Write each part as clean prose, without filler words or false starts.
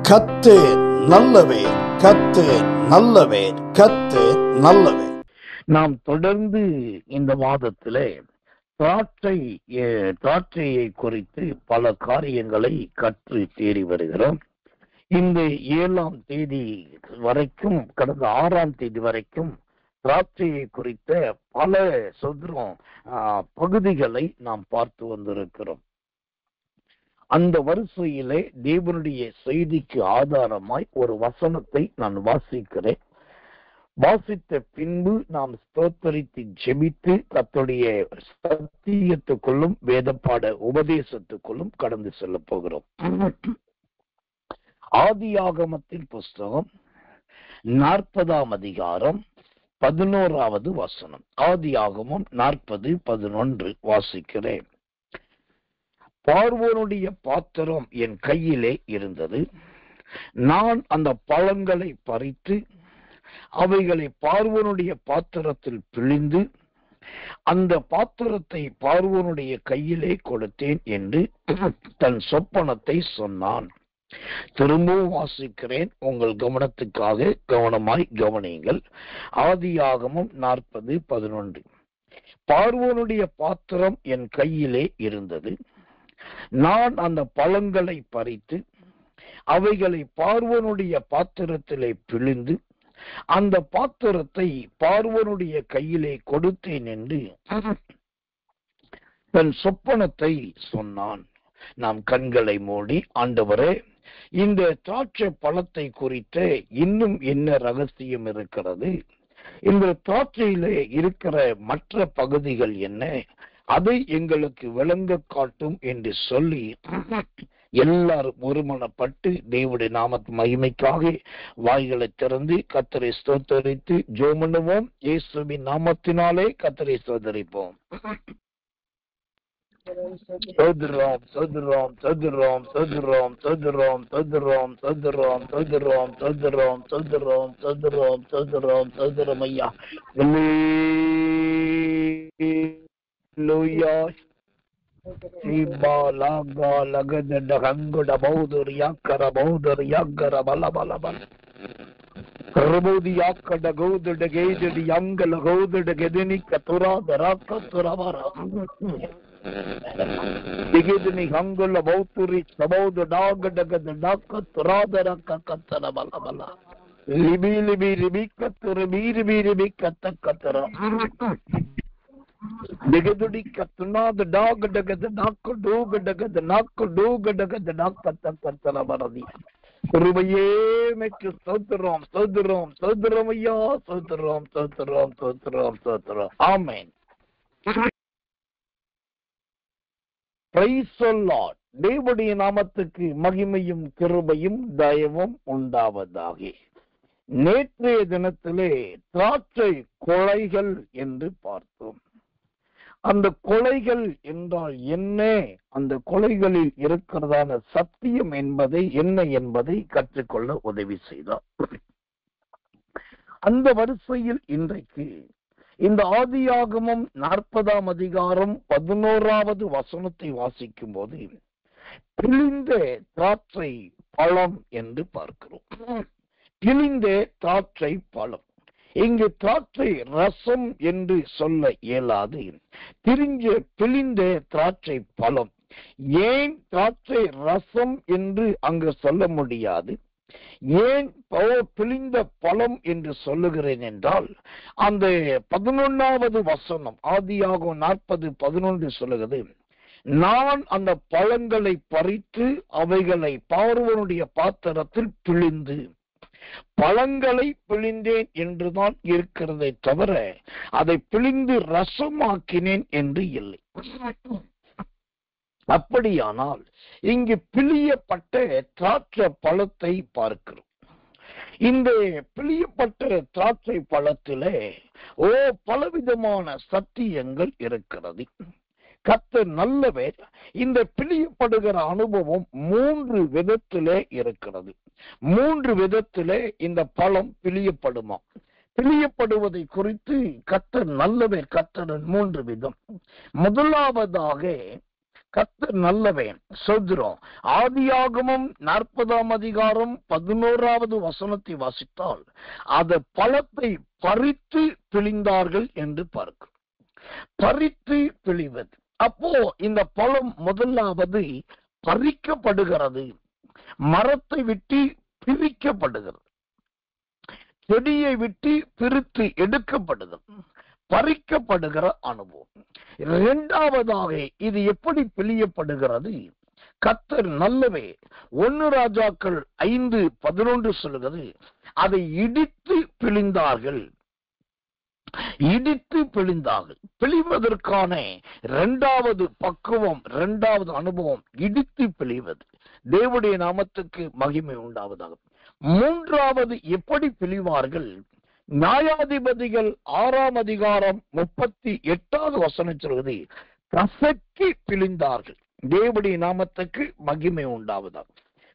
கர்த்தர் நல்லவர், கர்த்தர் நல்லவர், கர்த்தர் நல்லவர். நாம் தொடர்ந்து இந்த மாதத்திலே திராட்சையை குறித்து பல காரியங்களை கற்று தேறி வருகிறோம். இந்த 7ஆம் தேதி வரைக்கும், கடந்த 6ஆம் தேதி வரைக்கும் திராட்சையை குறித்த பல பகுதிகளை நாம் பார்த்து வந்திருக்கிறோம். அந்த வரிசையிலே தேவனுடைய செய்திக்கு ஆதாரமாய் ஒரு வசனத்தை நான் வாசிக்கிறேன். வாசித்த பின்பு நாம் ஸ்தோத்தரித்து ஜெபித்து கர்த்தருடைய சத்தியத்துக்குள்ளும் வேதப்பாட உபதேசத்துக்குள்ளும் கடந்து செல்ல போகிறோம். ஆதியாகமத்தின் புஸ்தகம் 40ஆம் அதிகாரம் 11வது வசனம். ஆதியாகமம் 40:11 வாசிக்கிறேன். பார்வோனுடைய பாத்திரம் என் கையிலே இருந்தது. நான் அந்த பழங்களை பறித்து அவைகளை பார்வோனுடைய பாத்திரத்தில் பிழிந்து அந்த பாத்திரத்தை பார்வோனுடைய கையிலே கொடுத்தேன் என்று தன் சொப்பனத்தை சொன்னான். திரும்பவும் வாசிக்கிறேன், உங்கள் கவனத்துக்காக கவனமாய் கவனியுங்கள். ஆதியாகமம் 40:11. பார்வோனுடைய பாத்திரம் என் கையிலே இருந்தது. நான் அந்த பழங்களை பறித்து அவைகளை பார்வோனுடைய பாத்திரத்திலே பிழிந்து அந்த பாத்திரத்தை பார்வோனுடைய கையிலே கொடுத்தேன் என்று தன் சொப்பனத்தை சொன்னான். நாம் கண்களை மூடி, ஆண்டவரே, இந்த திராட்சை பழத்தை குறித்த இன்னும் என்ன ரகசியம் இருக்கிறது, இந்த திராட்சையிலே இருக்கிற மற்ற பகுதிகள் என்ன, அதை எங்களுக்கு விளங்க காட்டும் என்று சொல்லி எல்லாரும் ஒருமனப்பட்டு தேவனுடைய நாமத்து மகிமைக்காக வாய்களை திறந்து கர்த்தரை ஸ்தோத்தரித்து ஜெபம் பண்ணுவோம். இயேசுவின் நாமத்தினாலே கர்த்தரை ஸ்தோத்தரிப்போம். சோதரோம் சோதரோம் சோதரோம் சோதரோம் சோதரோம் சோதரோம் சோதரோம் சோதரோம் சோதரோம் சோதரோம் சோதரோம் சோதரோம் சோதரம் ஐயா. Hallelujah. Sibalaga lagada hanguda baudur yakara baudur yakara bala bala bala. Rabudi yakada gaudur de gaudur yangala gaudur de gedini katura daraka turabara. Digidini hangula bauturi sabaudu dagada gada daka turadaraka katara bala bala. Libi libi libi katura libi libi katakatara. Digadudi katuna the dog dagad nak do gadagad nak do gadagad nak katakatara baradi. Rubaye mek sodrom sodrom sodrom ya sodrom sodrom sodrom sodrom. Amen. Praise the Lord. தேவனுடைய நாமத்துக்கு மகிமையும் கிருபையும் தயவும் உண்டாவதாக. நேற்றைய தினத்திலே திராட்சை கொலைகள் என்று பார்த்தோம். அந்த கொலைகள் என்றால் என்ன, அந்த கொலைகளில் இருக்கிறதான சத்தியம் என்பதை என்ன என்பதை கற்றுக்கொள்ள உதவி செய்தார். அந்த வரிசையில் இன்றைக்கு இந்த ஆதியாகமம் 40ஆம் அதிகாரம் 11வது வசனத்தை வாசிக்கும் போது பிழிந்த திராட்சை பழம் என்று பார்க்கிறோம். பிழிந்த திராட்சை பழம், இங்கு திராட்சை ரசம் என்று சொல்ல இயலாது. பிழிந்த திராட்சை பழம். ஏன் திராட்சை ரசம் என்று அங்கு சொல்ல முடியாது? ஏன் பிழிந்த பழம் என்று சொல்லுகிறேன் என்றால், அந்த 11வது வசனம் ஆதியாகமம் 40:11 சொல்லுகிறது, நான் அந்த பழங்களை பறித்து அவைகளை பார்வோனுடைய பாத்திரத்தில் பிழிந்து, பழங்களை பிழிந்தேன் என்றுதான் இருக்கிறதை தவிர அதை பிழிந்து ரசமாக்கினேன் என்று இல்லை. அப்படியானால் இங்கு பிழியப்பட்ட திராட்சை பழத்தை பார்க்கிறோம். இந்த பிழியப்பட்ட திராட்சை பழத்திலே பலவிதமான சத்தியங்கள் இருக்கிறது. கர்த்தர் நல்லவர். இந்த பிழியப்படுகிற அனுபவம் 3 விதத்திலே இருக்கிறது. 3 விதத்திலே இந்த பழம் பிழியப்படுமா. பிழியப்படுவதை குறித்து கர்த்தர் நல்லவர், கர்த்தர் 3 விதம். முதலாவதாக கர்த்தர் நல்லவன் சொல்கிறோம். ஆதியாகமம் 40ஆம் அதிகாரம் 11வது வசனத்தை வாசித்தால் அந்த பழத்தை பறித்து பிழிந்தார்கள் என்று பார்க்கிறோம். பறித்து பிழிவது. அப்போ இந்த பழம் முதலாவது பறிக்கப்படுகிறது, மரத்தை விட்டு பிரிக்கப்படுகிறது, செடியை விட்டு பிரித்து எடுக்கப்படுகிறது, பறிக்கப்படுகிற அனுபவம். 2வதாக இது எப்படி பிழியப்படுகிறது? கர்த்தர் நல்லவே. 1 ராஜாக்கள் 5:11 சொல்லுகிறது, அதை இடித்து பிழிந்தார்கள். இடித்து பிழிந்தார்கள். பிழிவதற்கான 2வது பக்குவம், 2வது அனுபவம் இடித்து பிழிவது. தேவனுடைய நாமத்துக்கு மகிமை உண்டாவதாக. 3வது எப்படி பிழிவார்கள்? நியாயாதிபதிகள் 6ஆம் அதிகாரம் 38வது வசனம் சொல்வது, கசக்கி பிழிந்தார்கள். தேவனுடைய நாமத்துக்கு மகிமை உண்டாவதாக.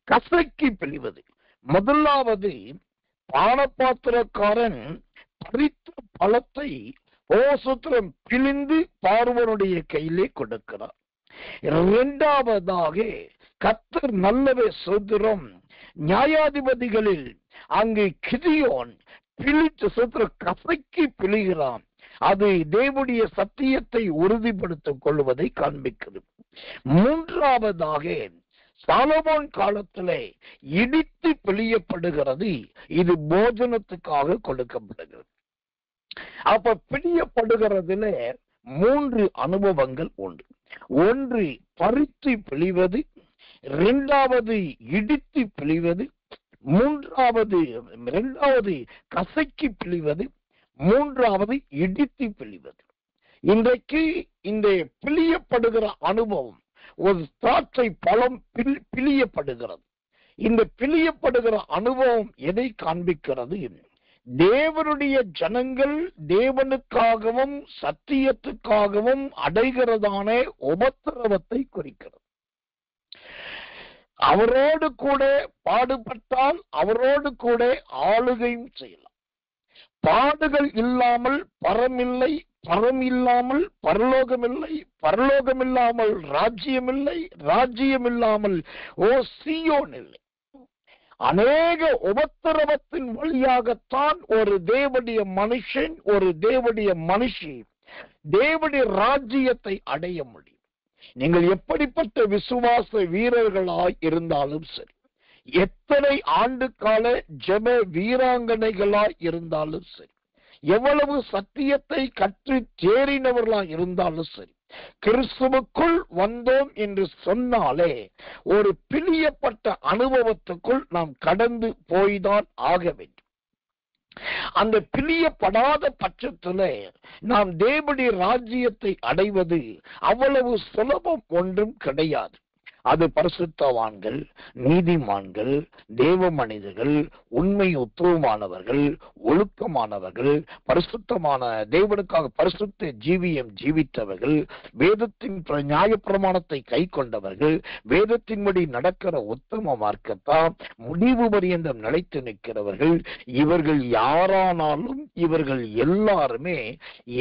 கசக்கி பிழிவது. முதலாவது பானபாத்திரக்காரன் பறித்த பழத்தை ஓசத்திரம் பிழிந்து பார்வனுடைய கையிலே கொடுக்கிறார். 2வதாக கர்த்தர் நல்லவே சோதரம். நியாயாதிபதிகளில் அங்கு கிதியோன் பிழித்து சோதர கசக்கி பிழிகிறான். அது தேவனுடைய சத்தியத்தை உறுதிப்படுத்திக் கொள்வதை காண்பிக்கிறது. 3வதாக சாலமோன் காலத்திலே இடித்து பிழியப்படுகிறது. இது போஜனத்துக்காக கொடுக்கப்படுகிறது. அப்ப பிழியப்படுகிறதுல 3 அனுபவங்கள் உண்டு. 1 பறித்து பிழிவது, 2வது இடித்து பிழிவது, 2வது கசக்கி பிழிவது, 3வது இடித்து பிழிவது. இன்றைக்கு இந்த பிழியப்படுகிற அனுபவம், ஒரு திராட்சை பழம் பிழியப்படுகிறது. இந்த பிழியப்படுகிற அனுபவம் எதை காண்பிக்கிறது? தேவனுடைய ஜனங்கள் தேவனுக்காகவும் சத்தியத்துக்காகவும் அடைகிறதான உபத்திரவத்தை குறிக்கிறது. அவரோடு கூட பாடுபட்டால் அவரோடு கூட ஆளுகையும் செய்யலாம். பாடுகள் இல்லாமல் பரமில்லை, பரம் இல்லாமல் பரலோகமில்லை, பரலோகம் இல்லாமல் ராஜ்யமில்லை, ராஜ்யம் இல்லாமல் சீயோன் இல்லை. அநேக உபத்திரவத்தின் வழியாகத்தான் ஒரு தேவனுடைய மனுஷன், ஒரு தேவனுடைய மனுஷி தேவனுடைய ராஜ்யத்தை அடைய முடியும். நீங்கள் எப்படிப்பட்ட விசுவாச வீரர்களாய் இருந்தாலும் சரி, எத்தனை ஆண்டு கால ஜெப வீராங்கனைகளாய் இருந்தாலும் சரி, எவ்வளவு சத்தியத்தை கற்று தேறினவர்களாய் இருந்தாலும் சரி, கிறிஸ்துவுக்குள் வந்தோம் என்று சொன்னாலே ஒரு பிழியப்பட்ட அனுபவத்துக்குள் நாம் கடந்து போய்தான் ஆக வேண்டும். அந்த பிழியப்படாத பட்சத்திலே நாம் தேவனுடைய ராஜ்யத்தை அடைவது அவ்வளவு சுலபம் ஒன்றும் கிடையாது. அது பரிசுத்தவான்கள், நீதிமான்கள், தேவ மனிதர்கள், உண்மை உத்தவமானவர்கள், ஒழுக்கமானவர்கள், பரிசுத்தமான தேவனுக்காக பரிசுத்த ஜீவியம் ஜீவித்தவர்கள், வேதத்தின் நியாய பிரமாணத்தை கை கொண்டவர்கள், வேதத்தின்படி நடக்கிற உத்தம மார்க்கத்தான் முடிவு பரியந்தம் நிலைத்து நிற்கிறவர்கள். இவர்கள் யாரானாலும் இவர்கள் எல்லாருமே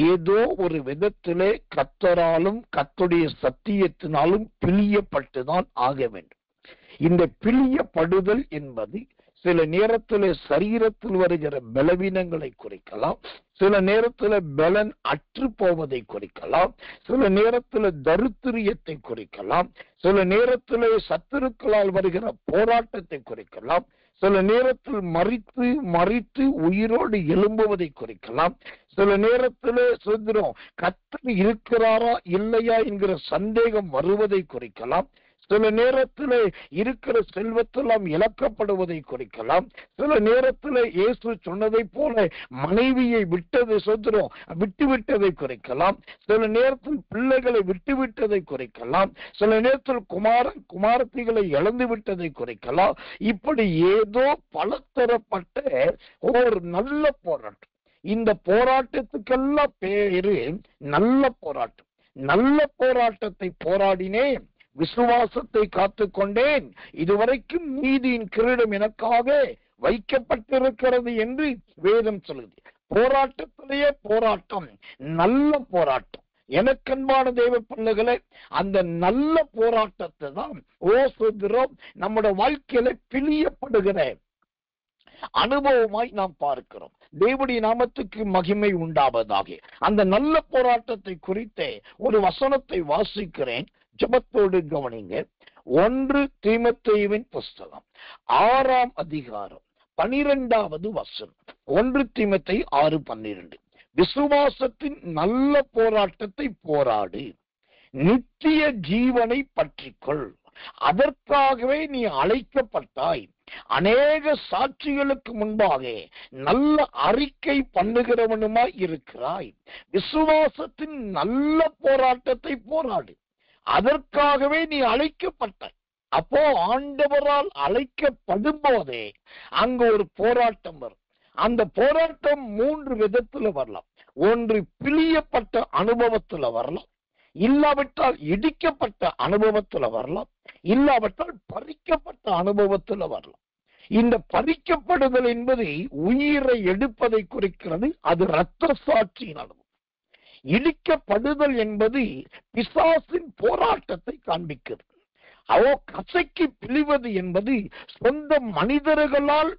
ஏதோ ஒரு விதத்திலே கர்த்தராலும் கர்த்தருடைய சத்தியத்தினாலும் பிழியப்பட்டுதான் ஆக வேண்டும். இந்த பிழியப்படுதல் என்பது சில நேரத்தில் சரீரத்தில் வருகிற பலவீனங்களை குறிக்கலாம், சில நேரத்தில் பலன் அற்று போவதை குறிக்கலாம், சில நேரத்தில் தரித்திரியத்தை குறிக்கலாம், சில நேரத்தில் சத்துருக்களால் வருகிற போராட்டத்தை குறிக்கலாம், சில நேரத்தில் மறித்து உயிரோடு எழும்புவதை குறிக்கலாம், சில நேரத்தில் சொல்கிறோம் கர்த்தர் இருக்கிறாரா இல்லையா என்கிற சந்தேகம் வருவதை குறிக்கலாம், சில நேரத்தில் இருக்கிற செல்வத்தெல்லாம் இழக்கப்படுவதை குறிக்கலாம், சில நேரத்தில் இயேசு சொன்னதை போல மனைவியை விட்டுவிட்டதை குறிக்கலாம், சில நேரத்தில் பிள்ளைகளை விட்டுவிட்டதை குறிக்கலாம், சில நேரத்தில் குமாரத்திகளை இழந்து விட்டதை குறிக்கலாம். இப்படி ஏதோ பலதரப்பட்ட ஒரு நல்ல போராட்டம். இந்த போராட்டத்துக்கெல்லாம் பேரு நல்ல போராட்டம். நல்ல போராட்டத்தை போராடினேன், விசுவாசத்தை காத்துக்கொண்டேன், இதுவரைக்கும் நீதியின் கிரீடம் எனக்காக வைக்கப்பட்டிருக்கிறது என்று வேதம் சொல்லுது. போராட்டத்திலேயே போராட்டம், நல்ல போராட்டம். எனக்கன்பான தேவ பிள்ளைகளே, அந்த நல்ல போராட்டத்தை தான் ஓசுகிறோம் நம்முடைய வாழ்க்கையில பிழியப்படுகிற அனுபவமாய் நாம் பார்க்கிறோம். தேவனுடைய நாமத்துக்கு மகிமை உண்டாவதாக. அந்த நல்ல போராட்டத்தை குறித்த ஒரு வசனத்தை வாசிக்கிறேன், ஜெபத்தோடு கவனிங்க. 1 தீமோத்தேயுவின் புஸ்தகம் 6ஆம் அதிகாரம் 12வது வசனம். 1 தீமோத்தேயு 6:12. விசுவாசத்தின் நல்ல போராட்டத்தை போராடு, நித்திய ஜீவனை பற்றிக்கொள், அதற்காகவே நீ அழைக்கப்பட்டாய், அநேக சாட்சிகளுக்கு முன்பாக நல்ல அறிக்கை பண்ணுகிறவனுமாய் இருக்கிறாய். விசுவாசத்தின் நல்ல போராட்டத்தை போராடு, அதற்காகவே நீ அழைக்கப்பட்டாய். அப்போ ஆண்டவரால் அழைக்கப்படும் போதே அங்க ஒரு போராட்டம் வரும். அந்த போராட்டம் 3 விதத்துல வரலாம். ஒன்று பிழியப்பட்ட அனுபவத்துல வரலாம், இல்லாவிட்டால் இடிக்கப்பட்ட அனுபவத்துல வரலாம், இல்லாவிட்டால் பறிக்கப்பட்ட அனுபவத்துல வரலாம். இந்த பறிக்கப்படுதல் என்பது உயிரை எடுப்பதை குறிக்கிறது, அது இரத்த சாட்சியின் அனுபவம். இடிக்கப்படுதல் என்பது பிசாசின் போராட்டத்தை காண்பிக்கிறது. கசைக்கு பிழிவது என்பது சொந்த மனிதர்களால்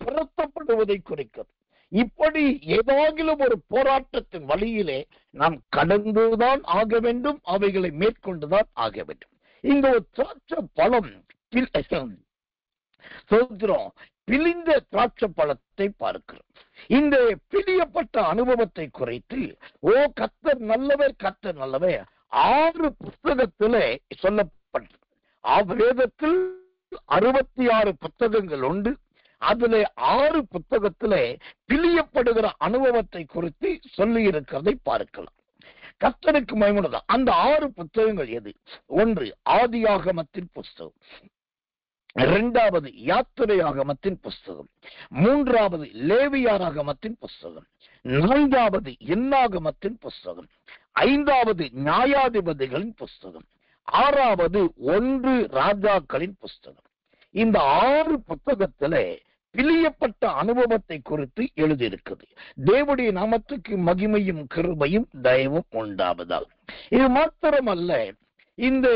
துரத்தப்படுவதை குறிக்கிறது. இப்படி ஏதாகிலும் ஒரு போராட்டத்தின் வழியிலே நாம் கடந்துதான் ஆக வேண்டும், அவைகளை மேற்கொண்டுதான் ஆக வேண்டும். இங்க ஒரு திராட்சை பழம் பிழிந்த திராட்சை பழத்தை பார்க்கிறோம். இந்த பிழியப்பட்ட அனுபவத்தை குறித்து கர்த்தர் நல்லவர், கர்த்தர் நல்லவர் 6 புத்தகத்திலே சொல்லப்பட்டது. வேதத்தில் 66 புத்தகங்கள் உண்டு. அதுல 6 புத்தகத்திலே பிழியப்படுகிற அனுபவத்தை குறித்து சொல்லி இருக்கிறதை பார்க்கலாம். கர்த்தருக்கு மகிமைதான். அந்த 6 புத்தகங்கள் எது? 1 ஆதியாகமத்தின் புஸ்தகம், 2வது யாத்திரையாகமத்தின் புஸ்தகம், 3வது லேவியராகமத்தின் புஸ்தகம், 4வது எண்ணாகமத்தின் புஸ்தகம், 5வது நியாயாதிபதிகளின் புஸ்தகம், 6வது 1 ராஜாக்களின் புஸ்தகம். இந்த 6 புத்தகத்திலே பிழியப்பட்ட அனுபவத்தை குறித்து எழுதியிருக்கிறது. தேவனுடைய நாமத்துக்கு மகிமையும் கிருபையும் தயவும் உண்டாவதால். இது மாத்திரமல்ல, இந்த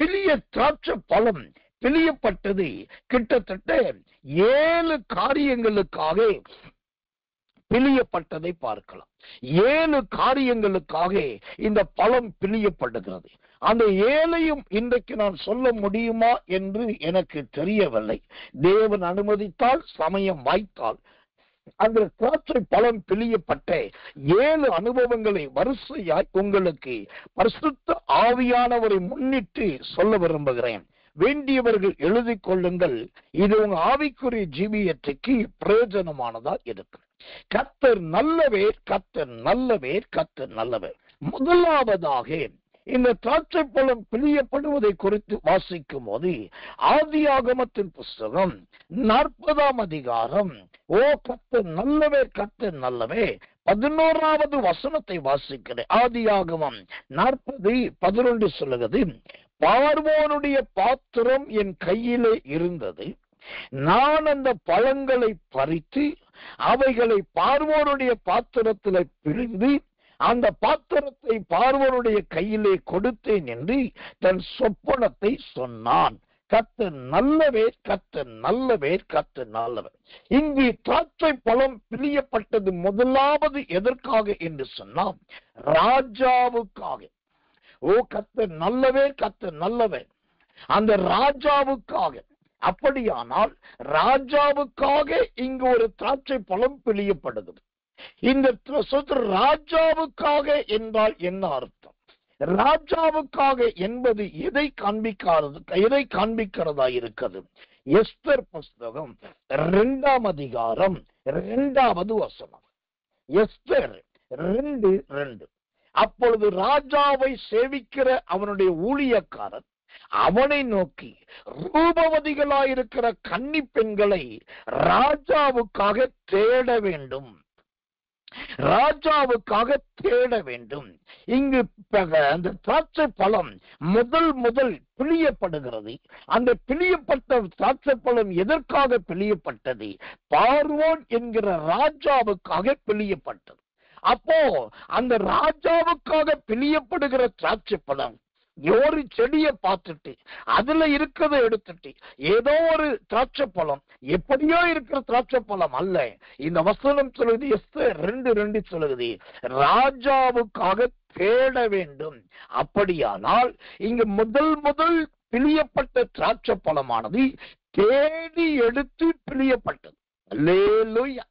பிழிய திராட்சை பழம் பிழியப்பட்டது கிட்டத்தட்ட 7 காரியங்களுக்காக பிழியப்பட்டதை பார்க்கலாம். 7 காரியங்களுக்காக இந்த பழம் பிழியப்படுகிறது. அந்த 7ஐயும் இன்றைக்கு நான் சொல்ல முடியுமா என்று எனக்கு தெரியவில்லை. தேவன் அனுமதித்தால், சமயம் வாய்த்தால், அந்த திராட்சை பழம் பிழியப்பட்ட 7 அனுபவங்களை வரிசையாய் உங்களுக்கு பரிசுத்த ஆவியானவரை முன்னிட்டு சொல்ல விரும்புகிறேன். வேண்டியவர்கள் எழுதி கொள்ளுங்கள். இது உங்க ஆவிக்குரிய ஜீவியத்துக்கு பிரயோஜனமானதா இருக்கு. கர்த்தர் நல்லவர், கர்த்தர் நல்லவர், கர்த்தர் நல்லவர். முதலாவதாக இந்த திராட்சை பழம் பிழியப்படுவதை குறித்து வாசிக்கும் போது ஆதியாகமத்தின் புஸ்தகம் 40ஆம் அதிகாரம் கர்த்தர் நல்லவர், கர்த்தர் நல்லவர் 11வது வசனத்தை வாசிக்கிறேன். ஆதியாகமம் 40:11 சொல்லுகிறது, பார்வோனுடைய பாத்திரம் என் கையிலே இருந்தது, நான் அந்த பழங்களை பறித்து அவைகளை பார்வோனுடைய பாத்திரத்திலே பிழிந்து அந்த பாத்திரத்தை பார்வோனுடைய கையிலே கொடுத்தேன் என்று தன் சொப்பனத்தை சொன்னான். கர்த்தர் நல்லவர், கர்த்தர் நல்லவர், கர்த்தர் நல்லவர். இங்கு திராட்சை பழம் பிழியப்பட்டது முதலாவது எதற்காக என்று சொன்னால் ராஜாவுக்காக. கர்த்தர் நல்லவர், கர்த்தர் நல்லவர், அந்த ராஜாவுக்காக. அப்படியானால் ராஜாவுக்காக இங்கு ஒரு திராட்சை பழம் பிழியப்படுகிறது. இந்த ராஜாவுக்காக என்றால் என்ன அர்த்தம்? ராஜாவுக்காக என்பது எதை காண்பிக்கிறதா இருக்கிறது? எஸ்தர் புஸ்தகம் 2ஆம் அதிகாரம் 2வது வசனம். எஸ்தர் 2:2. அப்பொழுது ராஜாவை சேவிக்கிற அவனுடைய ஊழியக்காரன் அவனை நோக்கி, ரூபவதிகளாயிருக்கிற கன்னி பெண்களை ராஜாவுக்காக தேட வேண்டும். ராஜாவுக்காக தேட வேண்டும். இங்கு அந்த திராட்சை பழம் முதல் பிழியப்படுகிறது. அந்த பிழியப்பட்ட திராட்சை பழம் எதற்காக பிழியப்பட்டது? பார்வோன் என்கிற ராஜாவுக்காக பிழியப்பட்டது. அப்போ அந்த ராஜாவுக்காக பிழியப்படுகிற திராட்சை பழம் ஒரு செடியை பார்த்துட்டு அதுல இருக்கிறத எடுத்துட்டு ஏதோ ஒரு திராட்சை பழம், எப்படியோ இருக்கிற திராட்சை பழம் அல்ல. இந்த வசனம் சொல்லுது, எஸ்தர் 2:2 சொல்லுது, ராஜாவுக்காக தேட வேண்டும். அப்படியானால் இங்கு முதல் பிழியப்பட்ட திராட்சை பழமானது தேடி எடுத்து பிழியப்பட்டது. அல்லேலூயா.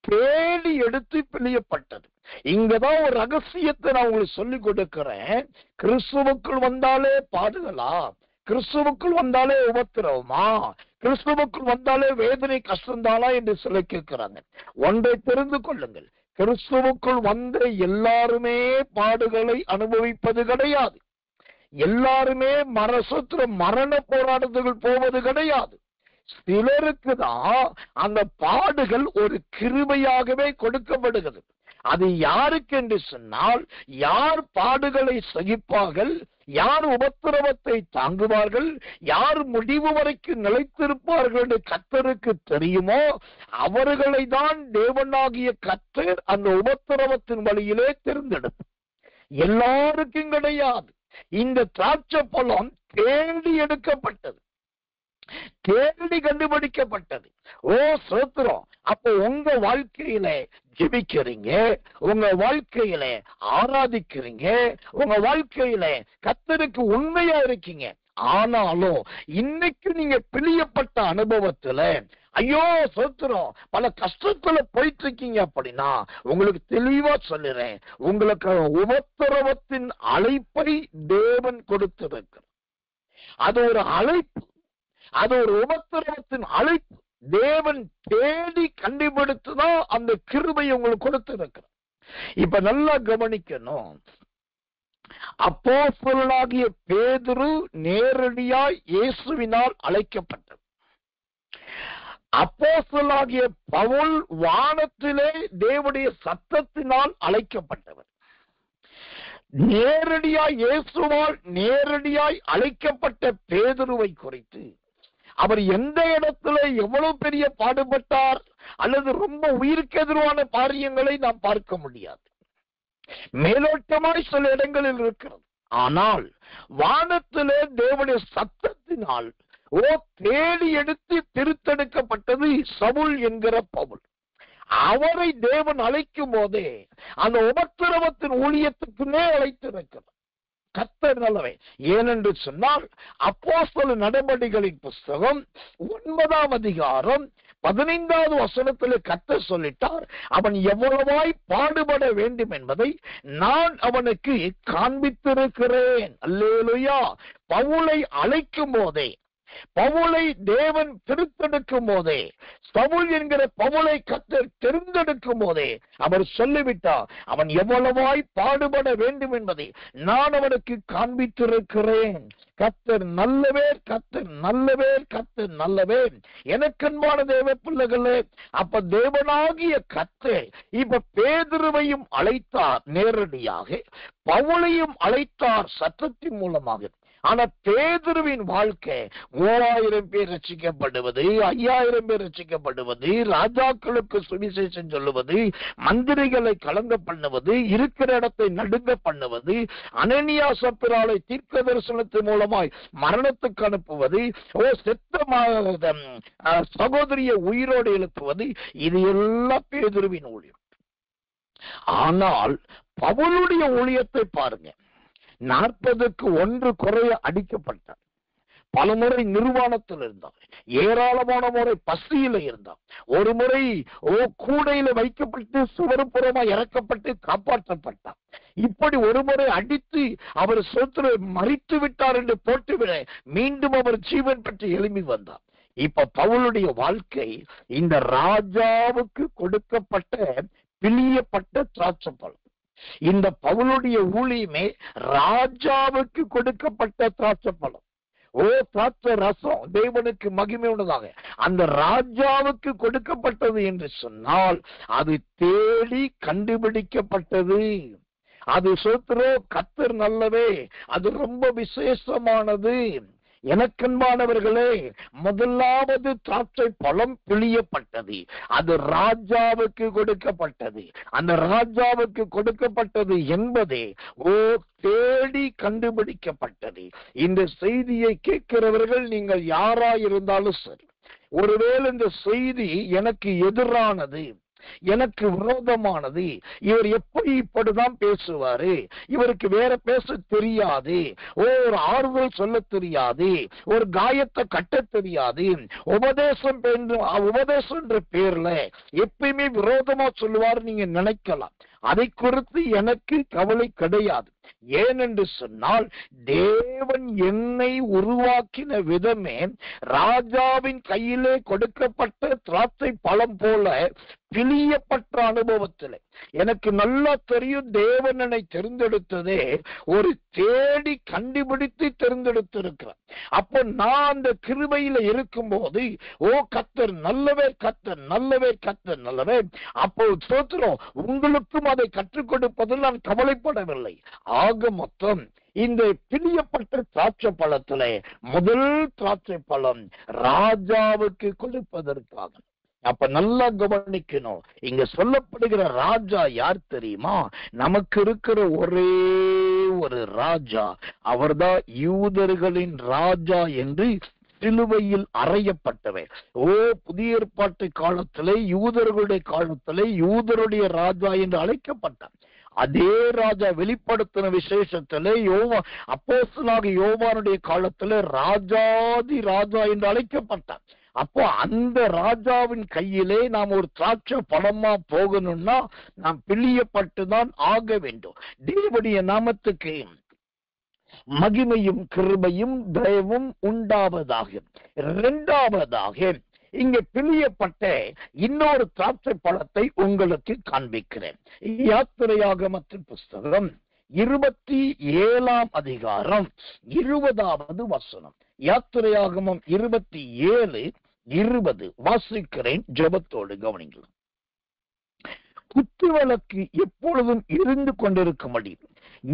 தேடி எடுத்து பிழியப்பட்டது. இங்கதான் ஒரு ரகசியத்தை நான் உங்களுக்கு சொல்லிக் கொடுக்கிறேன். கிறிஸ்துவுக்குள் வந்தாலே பாடுகளா? கிறிஸ்துவுக்குள் வந்தாலே உபத்திரவமா? கிறிஸ்துவுக்குள் வந்தாலே வேதனை கஷ்டம்தானா என்று சொல்லி கேட்கிறாங்க. ஒன்றை தெரிந்து கொள்ளுங்கள், கிறிஸ்துவுக்குள் வந்த எல்லாருமே பாடுகளை அனுபவிப்பது கிடையாது. எல்லாருமே மரண போராட்டத்துக்குள் போவது கிடையாது. சிலருக்கு தான் அந்த பாடுகள் ஒரு கிருபையாகவே கொடுக்கப்படுகிறது. அது யாருக்கு என்று சொன்னால், யார் பாடுகளை சகிப்பார்கள், யார் உபத்திரவத்தை தாங்குவார்கள், யார் முடிவு வரைக்கும் நிலைத்திருப்பார்கள் என்று கர்த்தருக்கு தெரியுமோ அவர்களை தான் தேவனாகிய கர்த்தர் அந்த உபத்திரவத்தின் வழியிலே தேர்ந்தெடுப்பார். எல்லாருக்கும் கிடையாது. இந்த திராட்சை பழம் தேடி எடுக்கப்பட்டது, தேடி கண்டுபிடிக்கப்பட்டது. ஓ ஸ்தோத்திரம். அப்போ உங்க வாழ்க்கையில ஜெபிக்கிறீங்க, உங்க வாழ்க்கையில ஆராதிக்கிறீங்க, உங்க வாழ்க்கையில கர்த்தருக்கு உண்மையா இருக்கீங்க. ஆனாலும் இன்னைக்கு நீங்க பிழியப்பட்ட அனுபவத்துல ஐயோ ஸ்தோத்திரம் பல கஷ்டத்துல போயிட்டு இருக்கீங்க அப்படின்னா உங்களுக்கு தெளிவா சொல்லுறேன், உங்களுக்கு உபத்திரவத்தின் அழைப்பை தேவன் கொடுத்திருக்கிறார். அது ஒரு அழைப்பு, அது ஒரு உபத்திரவத்தின் அழைப்பு. தேவன் தேடி கண்டுபிடித்துதான் அந்த கிருபையை உங்களுக்கு கொடுத்திருக்கிறார். இப்ப நல்லா கவனிக்கணும். அப்போஸ்தலனாகிய பேதுரு நேரடியாய் இயேசுவினால் அழைக்கப்பட்டார். அப்போஸ்தலனாகிய பவுல் வானத்திலே தேவனுடைய சத்தத்தினால் அழைக்கப்பட்டவர். நேரடியாய் இயேசுவால் நேரடியாய் அழைக்கப்பட்ட பேதுருவை குறித்து அவர் எந்த இடத்துல எவ்வளவு பெரிய பாடுபட்டார் அல்லது ரொம்ப உயிருக்கு எதிரான காரியங்களை நாம் பார்க்க முடியாது. மேலோட்டமாய் சில இடங்களில் இருக்கிறது. ஆனால் வானத்திலே தேவனுடைய சத்தத்தினால் தேடி எடுத்து திருத்தெடுக்கப்பட்டது சவுல் என்கிற பவுல். அவரை தேவன் அழைக்கும் போதே அந்த உபத்திரவத்தின் ஊழியத்துக்குன்னே அழைத்திருக்கிறார். கர்த்தர் நல்லவே. ஏனென்று சொன்னால் அப்போஸ்தலர் நடபடிகளின் புஸ்தகம் 9ஆம் அதிகாரம் 15வது வசனத்திலே கர்த்தர் சொல்லிட்டார், அவன் எவ்வளவாய் பாடுபட வேண்டும் என்பதை நான் அவனுக்கு காண்பித்திருக்கிறேன். அல்லேலூயா. பவுலை அழைக்கும் போதே, பவுலை தேவன் திருத்தெடுக்கும் போதே, சவுல் என்கிற பவுலை கர்த்தர் தெரிந்தெடுக்கும் போதே அவர் சொல்லிவிட்டார், அவன் எவ்வளவாய் பாடுபட வேண்டும் என்பதை நான் அவனுக்கு காண்பித்திருக்கிறேன். கர்த்தர் நல்லவேர், கர்த்தர் நல்லவேர், கர்த்தர் நல்லவேர். எனக்கன்பான தேவ பிள்ளைகளே, அப்ப தேவனாகிய கர்த்தர் இப்ப பேதுருவையும் அழைத்தார் நேரடியாக, பவுலையும் அழைத்தார் சத்தத்தின் மூலமாக. ஆனா பேதுருவின் வாழ்க்கை 3000 பேர் ரட்சிக்கப்படுவது, 5000 பேர் ரட்சிக்கப்படுவது, ராஜாக்களுக்கு சுவிசேஷம் சொல்லுவது, மந்திரிகளை கலங்க பண்ணுவது, இருக்கிற இடத்தை நடுங்க பண்ணுவது, அனனியா சப்பிராலை தீர்க்க தரிசனத்தின் மூலமாய் மரணத்துக்கு அனுப்புவது, செத்த சகோதரியை உயிரோடு எழுப்புவது, இது எல்லாம் பேதுருவின் ஊழியம். ஆனால் பவுலுடைய ஊழியத்தை பாருங்க. 40க்கு 1 குறைய அடிக்கப்பட்டார். பலமுறை நிர்வாணத்தில் இருந்தார், ஏராளமான முறை பசியில இருந்தார், ஒரு முறை கூடையில வைக்கப்பட்டு சுவருப்புறமா இறக்கப்பட்டு காப்பாற்றப்பட்டார். இப்படி ஒரு முறை அடித்து அவர் சொத்து மறித்து விட்டார் என்று போட்டுவிட மீண்டும் அவர் ஜீவன் பெற்று எழும்பி வந்தார். இப்ப பவுலுடைய வாழ்க்கை இந்த ராஜாவுக்கு கொடுக்கப்பட்ட பிழியப்பட்ட திராட்சை பழம். இந்த பவுலுடைய ஊழியமே ராஜாவுக்கு கொடுக்கப்பட்ட திராட்சை பழம். ஓ திராட்சை ரசம் தேவனுக்கு மகிமை உள்ளதாக அந்த ராஜாவுக்கு கொடுக்கப்பட்டது என்று சொன்னால் அது தேடி கண்டுபிடிக்கப்பட்டது. அது சோத்திரோ கர்த்தர் நல்லவே, அது ரொம்ப விசேஷமானது. எனக்கன்பானவர்களே, முதலாவது திராட்சை பழம் பிழியப்பட்டது, அது ராஜாவுக்கு கொடுக்கப்பட்டது. அந்த ராஜாவுக்கு கொடுக்கப்பட்டது என்பதே தேடி கண்டுபிடிக்கப்பட்டது. இந்த செய்தியை கேட்கிறவர்கள் நீங்கள் யாராயிருந்தாலும் சரி, ஒருவேளை இந்த செய்தி எனக்கு எதிரானது, எனக்கு விரோதமானது, இவர் எப்படி இப்படிதான் பேசுவாரு, இவருக்கு வேற பேச தெரியாது, ஒரு ஆறுதல் சொல்ல தெரியாது, ஒரு காயத்தை கட்ட தெரியாது, உபதேசம் என்ற பேர்ல எப்பயுமே விரோதமா சொல்லுவாரு நீங்க நினைக்கலாம். அதை குறித்து எனக்கு கவலை கிடையாது. ஏனென்று சொன்னால் தேவன் என்னை உருவாக்கின விதமே ராஜாவின் கையிலே கொடுக்கப்பட்ட திராட்சை பழம் போல பிழியப்பட்ட அனுபவத்தில் எனக்கு நல்லா தெரியும். தேவன் என்னை தெரிந்தெடுத்ததே ஒரு தேடி கண்டுபிடித்து தெரிந்தெடுத்திருக்கிறார். அப்போ நான் அந்த கிருபையில இருக்கும் போது கர்த்தர் நல்லவே, கர்த்தர் நல்லவே, கர்த்தர் நல்லவே. அப்போ ஸ்தோத்திரம், உங்களுக்கும் அதை கற்றுக் கொடுப்பதில் நான் கவலைப்படவில்லை. ஆக மொத்தம் இந்த பிழியப்பட்ட திராட்சை பழத்திலே முதல் திராட்சை பழம் ராஜாவுக்கு கொடுப்பதற்காக. அப்ப நல்லா கவனிக்கணும், இங்க சொல்லப்படுகிற ராஜா யார் தெரியுமா? நமக்கு இருக்கிற ஒரே ஒரு ராஜா, அவர்தான் யூதர்களின் ராஜா என்று சிலுவையில் அறையப்பட்டவர். புதிய ஏற்பாட்டு காலத்திலே, யூதர்களுடைய காலத்திலே யூதருடைய ராஜா என்று அழைக்கப்பட்டார். அதே ராஜா வெளிப்படுத்தின விசேஷத்திலே அப்போஸ்தலனாகிய யோவானுடைய காலத்திலே ராஜாதி ராஜா என்று அழைக்கப்பட்டார். அப்போ அந்த ராஜாவின் கையிலே நாம் ஒரு திராட்சை பழமா போகணும்னா நாம் பிழியப்பட்டுதான் ஆக வேண்டும். தேவனுடைய நாமத்துக்கு மகிமையும் கிருபையும் தயவும் உண்டாவதாக. இரண்டாவதாக இங்கே பிழியப்பட்ட இன்னொரு திராட்சை பழத்தை உங்களுக்கு காண்பிக்கிறேன். யாத்திரையாகமத்தின் புஸ்தகம் 27 அதிகாரம் 20வது வசனம். யாத்திரையாகமம் 27:20 வாசிக்கிறேன், ஜெபத்தோடு கவனிங்கள். குத்துவிளக்கு எப்பொழுதும் இருந்து கொண்டிருக்கும்படி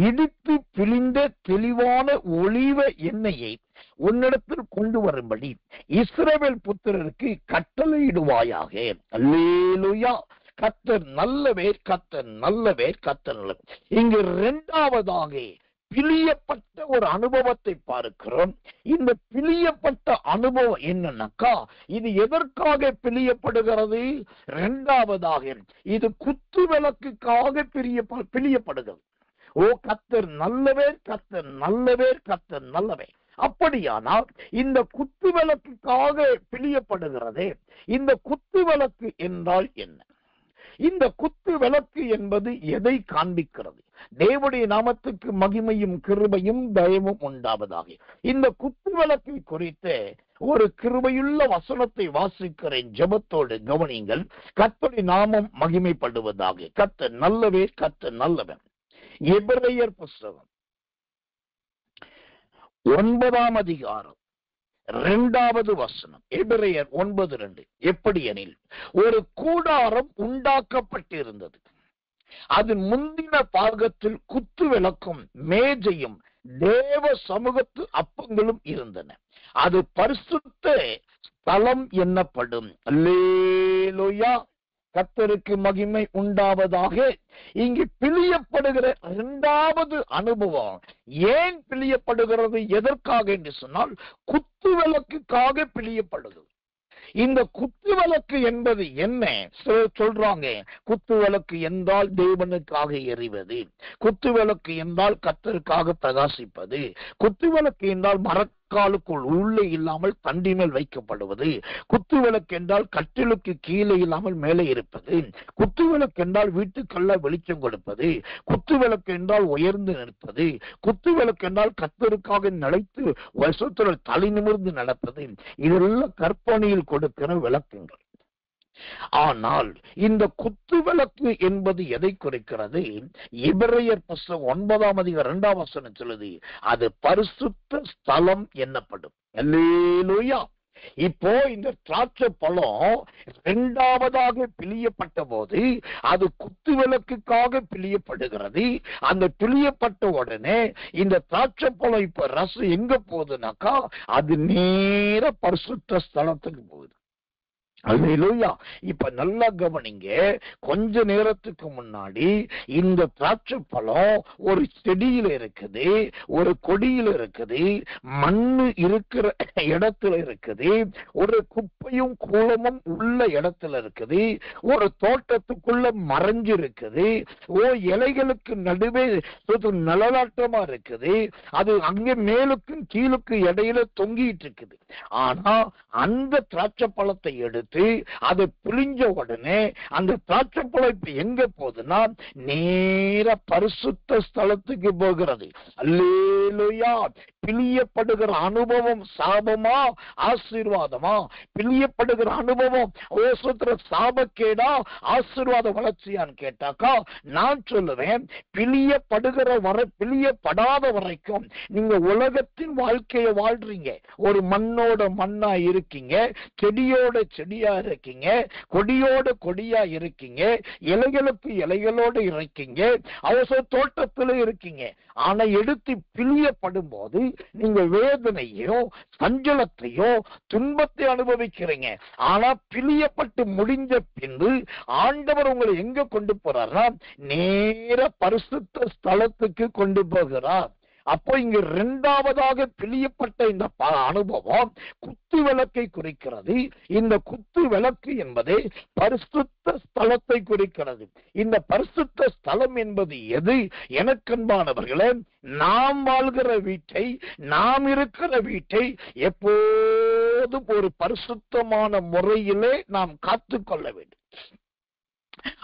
இடித்து பிழிந்த தெளிவான ஒலிவ எண்ணெயை உன்னிடத்தில் கொண்டு வரும்படி இஸ்ரவேல் புத்திரருக்கு கட்டளையிடுவாயாக. அல்லேலூயா. கர்த்தர் நல்லவே, கர்த்தர் நல்லவே, கர்த்தர் நல்லவே. இங்கு இரண்டாவதாக பிழியப்பட்ட ஒரு அனுபவத்தை பார்க்கிறோம். இந்த பிழியப்பட்ட அனுபவம் என்னன்னாக்கா, இது எதற்காக பிழியப்படுகிறது? இரண்டாவதாக இது குத்து விளக்குக்காக பிழியப்படுகிறது. கர்த்தர் நல்லவே, கர்த்தர் நல்லவே, கர்த்தர் நல்லவே. அப்படியானால் இந்த குத்து விளக்குக்காக பிழியப்படுகிறதே, இந்த குத்து விளக்கு என்றால் என்ன? இந்த குத்து விளக்கு என்பது எதை காண்பிக்கிறது? தேவனுடைய நாமத்துக்கு மகிமையும் கிருபையும் தயவும் உண்டாவதாக. இந்த குத்து விளக்கை குறித்த ஒரு கிருபையுள்ள வசனத்தை வாசிக்கிறேன், ஜெபத்தோடு கவனிங்கள். கர்த்தருடைய நாமம் மகிமைப்படுவதாக. கர்த்தர் நல்லவே, கர்த்தர் நல்லவன். எபிரேயர் புஸ்தகம் 9 அதிகாரம் 2வது வசனம். எபிரேயர் 9:2. எப்படி எனில், ஒரு கூடாரம் உண்டாக்கப்பட்டிருந்தது, அதன் முந்தின பாகத்தில் குத்து விளக்கும் மேஜையும் தேவ சமூகத்து அப்பங்களும் இருந்தன. அது பரிசுத்த ஸ்தலம் என்னப்படும். அல்லேலூயா. கர்த்தருக்கு மகிமை உண்டாவதாக. இங்கு பிழியப்படுகிற இரண்டாவது அனுபவம் ஏன் பிழியப்படுகிறது, எதற்காக என்று சொன்னால் குத்து விளக்குக்காக பிழியப்படுகிறது. இந்த குத்து விளக்கு என்பது என்ன சொல்றாங்க? குத்து விளக்கு என்றால் தேவனுக்காக எரிவது, குத்து விளக்கு என்றால் கர்த்தருக்காக பிரகாசிப்பது, குத்து விளக்கு என்றால் மரக்காலுக்குள் உள்ளே இல்லாமல் தண்டி மேல் வைக்கப்படுவது, குத்து விளக்கு என்றால் கட்டிலுக்கு கீழே இல்லாமல் மேலே இருப்பது, குத்து விளக்கு என்றால் வீட்டுக்கல்ல வெளிச்சம் கொடுப்பது, குத்து விளக்கு என்றால் உயர்ந்து நிற்பது, குத்து விளக்கு என்றால் கர்த்தருக்காக நிலைத்து வருஷத்தில் தலை நிமிர்ந்து நடப்பது. இதெல்லாம் கற்பனையில் கொடுக்கிற விளக்குங்கள். ஆனால் இந்த குத்து விளக்கு என்பது எதை குறிக்கிறது? எபிரேயர் புஸ்தகம் 9:2 சொல்லுது, அது பரிசுத்த ஸ்தலம் என்னப்படும். அல்லேலூயா. இப்போ இந்த திராட்சை பழம் இரண்டாவதாக பிழியப்பட்ட போது அது குத்து விளக்குக்காக பிழியப்படுகிறது. அந்த பிழியப்பட்ட உடனே இந்த திராட்சை பழம் இப்ப ரசம் எங்க போகுதுனாக்கா அது நேர பரிசுத்த ஸ்தலத்துக்கு போகுது. அல்லேலூயா. இப்ப நல்லா கவனிங்க, கொஞ்ச நேரத்துக்கு முன்னாடி இந்த திராட்சை பழம் ஒரு செடியில இருக்குது, ஒரு கொடியில இருக்குது, மண்ணு இருக்கிற இடத்துல இருக்குது, ஒரு குப்பையும் கூலமும் உள்ள இடத்துல இருக்குது, ஒரு தோட்டத்துக்குள்ள மறைஞ்சு இருக்குது, இலைகளுக்கு நடுவே நிழலாட்டமா இருக்குது, அது அங்கே மேலுக்கும் கீழுக்கும் இடையில தொங்கிட்டு இருக்குது. ஆனா அந்த திராட்சை பழத்தை எடுத்து அதை பிழிஞ்ச உடனே அந்த திராட்சை பழம் இப்ப எங்க போகுதுன்னா நேர பரிசுத்த ஸ்தலத்துக்கு போகிறது. அல்லேலூயா. பிழியப்படுகிற அனுபவம் சாபமா ஆசீர்வாதமா? பிழியப்படுகிற அனுபவம் சாபக்கேடா ஆசீர்வாத வளர்ச்சியான்னு கேட்டாக்கா நான் சொல்லுவேன், பிழியப்படாத வரைக்கும் நீங்க உலகத்தின் வாழ்க்கையை வாழ்றீங்க. ஒரு மண்ணோட மண்ணா இருக்கீங்க, செடியோட செடியா இருக்கீங்க, கொடியோட கொடியா இருக்கீங்க, இலைகளுக்கு இலைகளோடு இருக்கீங்க, அவசர தோட்டத்துல இருக்கீங்க. ஆனா எடுத்து பிழியப்படும் போது நீங்க வேதனையோ சஞ்சலத்தையோ துன்பத்தை அனுபவிக்கிறீங்க. ஆனா பிழியப்பட்டு முடிஞ்ச பின்பு ஆண்டவர் உங்களை எங்க கொண்டு போறார்னா நேர பரிசுத்த ஸ்தலத்துக்கு கொண்டு போகிறார். அப்போ இங்க இரண்டாவதாக பிழியப்பட்ட இந்த அனுபவம் குத்து விளக்கை குறிக்கிறது. இந்த குத்து விளக்கு என்பது பரிசுத்த ஸ்தலத்தை குறிக்கிறது. இந்த பரிசுத்த ஸ்தலம் என்பது எது? எனக்கன்பானவர்களே, நாம் வாழ்கிற வீட்டை, நாம் இருக்கிற வீட்டை எப்போதும் ஒரு பரிசுத்தமான முறையிலே நாம் காத்துக்கொள்ள வேண்டும்.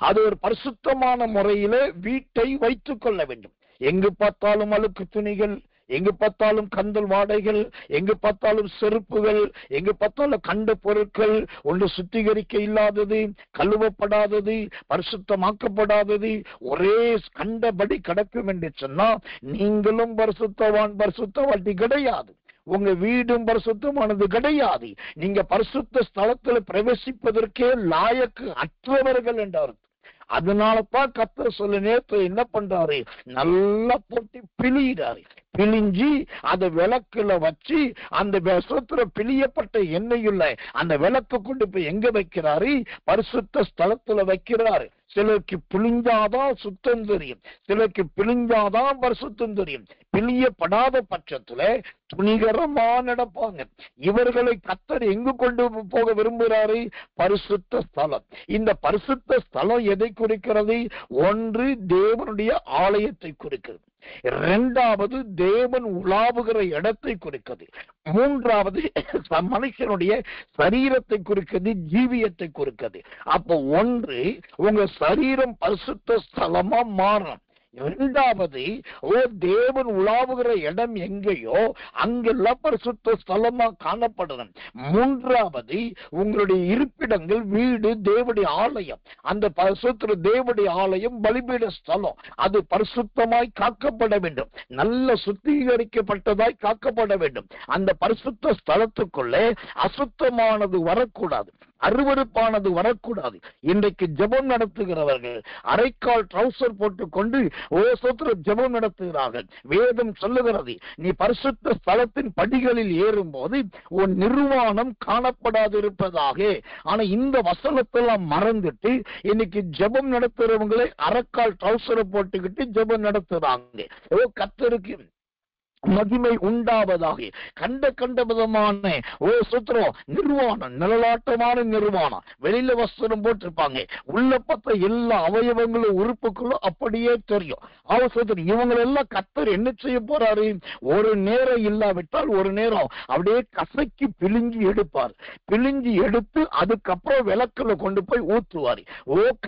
அது ஒரு பரிசுத்தமான முறையிலே வீட்டை வைத்துக் கொள்ள வேண்டும். எங்கு பார்த்தாலும் அழுக்கு துணிகள், எங்கு பார்த்தாலும் கந்தல் வாடைகள், எங்கு பார்த்தாலும் செருப்புகள், எங்கு பார்த்தாலும் கண்ட பொருட்கள், ஒன்று சுத்திகரிக்க இல்லாதது, கழுவப்படாதது, பரிசுத்தமாக்கப்படாதது, ஒரே கண்டபடி கிடக்கும் என்று சொன்னா நீங்களும் பரிசுத்தவாட்டி கிடையாது. உங்க வீடும் பரிசுத்தமானது கிடையாது. நீங்க பரிசுத்த ஸ்தலத்துல பிரவேசிப்பதற்கே லாயக்கு அற்றவர்கள் என்ற அர்த்தம். அதனாலதான் கர்த்தர் சொல்ல நேரத்துல என்ன பண்றாரு, நல்லா போட்டு பிழியிறாரு. பிழிஞ்சி அதை விளக்குல வச்சு அந்த விசத்துல பிழியப்பட்ட எண்ணெயுள்ள அந்த விளக்கு கொண்டு போய் எங்க வைக்கிறாரு? பரிசுத்த ஸ்தலத்துல வைக்கிறாரு. சிலருக்கு பிழிஞ்சாதான் சுத்தம் தெரியும், சிலருக்கு பிழிஞ்சாதான் பரிசுத்தம் தெரியும். பிழியப்படாத பட்சத்துல துணிகரமா நடப்பாங்க. இவர்களை கர்த்தர் எங்கு கொண்டு போக விரும்புகிறாரு? பரிசுத்த ஸ்தலம். இந்த பரிசுத்த ஸ்தலம் எதை குறிக்கிறது? ஒன்று தேவனுடைய ஆலயத்தை குறிக்கிறது, இரண்டாவது தேவன் உலாவுகிற இடத்தை குறிக்கிறது, மூன்றாவது மனுஷனுடைய சரீரத்தை குறிக்கிறது, ஜீவியத்தை குறிக்கிறது. அப்போ ஒன்று உங்க சரீரம் பரிசுத்த ஸ்தலமா மாறணும். இரண்டாவது தேவன் உலாவுகிற இடம் எங்கேயோ அங்கெல்லாம் பரிசுத்த ஸ்தலமா காணப்படணும். மூன்றாவது உங்களுடைய இருப்பிடங்கள், வீடு தேவனுடைய ஆலயம். அந்த பரிசுத்த தேவனுடைய ஆலயம் பலிபீட ஸ்தலம், அது பரிசுத்தமாய் காக்கப்பட வேண்டும், நல்ல சுத்திகரிக்கப்பட்டதாய் காக்கப்பட வேண்டும். அந்த பரிசுத்த ஸ்தலத்துக்குள்ளே அசுத்தமானது வரக்கூடாது, அருவருப்பானது வரக்கூடாது. இன்றைக்கு ஜெபம் நடத்துகிறவர்கள் அரைக்கால் ட்ரௌசர் போட்டுக்கொண்டு ஜெபம் நடத்துகிறார்கள். வேதம் சொல்லுகிறது, நீ பரிசுத்த ஸ்தலத்தின் படிகளில் ஏறும் போது உன் நிர்வாணம் காணப்படாது இருப்பதாக. ஆனா இந்த வசனத்தெல்லாம் மறந்துட்டு இன்னைக்கு ஜெபம் நடத்துறவங்களே அரைக்கால் ட்ரௌசரை போட்டுக்கிட்டு ஜெபம் நடத்துறாங்க. கர்த்தருக்கு மகிமை உண்டாவதாக. கண்ட விதமான நிர்வாணம், நிழலாட்டமான நிர்வாணம், வெளியில வஸ்திரம் போட்டிருப்பாங்க, உள்ள பார்த்த எல்லா அவயவங்களும் உறுப்புகளும் அப்படியே தெரியும். அவசரத்தில் இவங்களெல்லாம் கர்த்தர் என்ன செய்ய போறாரு? ஒரு நேரம் இல்லாவிட்டால் ஒரு நேரம் அப்படியே கசக்கி பிழிஞ்சி எடுப்பார். பிழிஞ்சி எடுத்து அதுக்கப்புறம் விளக்குல கொண்டு போய் ஊற்றுவார்.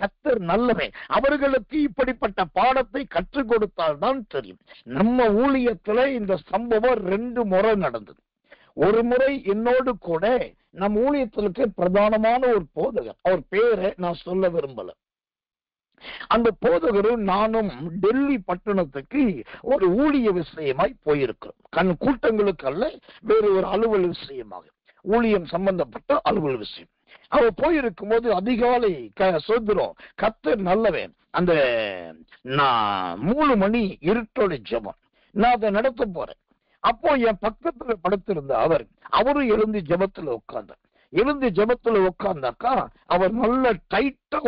கர்த்தர் நல்லவன். அவர்களுக்கு இப்படிப்பட்ட பாடத்தை கற்றுக் கொடுத்தால்தான் தெரியும். நம்ம ஊழியத்துல இந்த சம்பவம் 2 முறை நடந்தது. ஒரு முறை என்னோடு கூட நம் ஊழியத்திற்கு பிரதானமான ஒரு போதகர், அவர் பேரை நான் சொல்ல விரும்பல, அந்த போதகரும் நானும் டெல்லி பட்டணத்துக்கு ஒரு ஊழிய விஷயமாய் போயிருக்கிறோம். கூட்டங்களுக்கு அல்ல, வேறு ஒரு அலுவல் விஷயமாக, ஊழியம் சம்பந்தப்பட்ட அலுவல் விஷயம். அவர் போயிருக்கும் போது அதிகாலை சொல்கிறோம், கர்த்தர் நல்லவன், அந்த 3 மணி இருட்டோட ஜெபம் நான் அதை நடத்த போறேன். அப்போ என் பக்கத்துல படுத்திருந்த அவரும் எழுந்து ஜெபத்துல உட்கார்ந்தார். எழுந்து ஜெபத்துல உட்கார்ந்தாக்கா அவர் நல்ல டைட்டா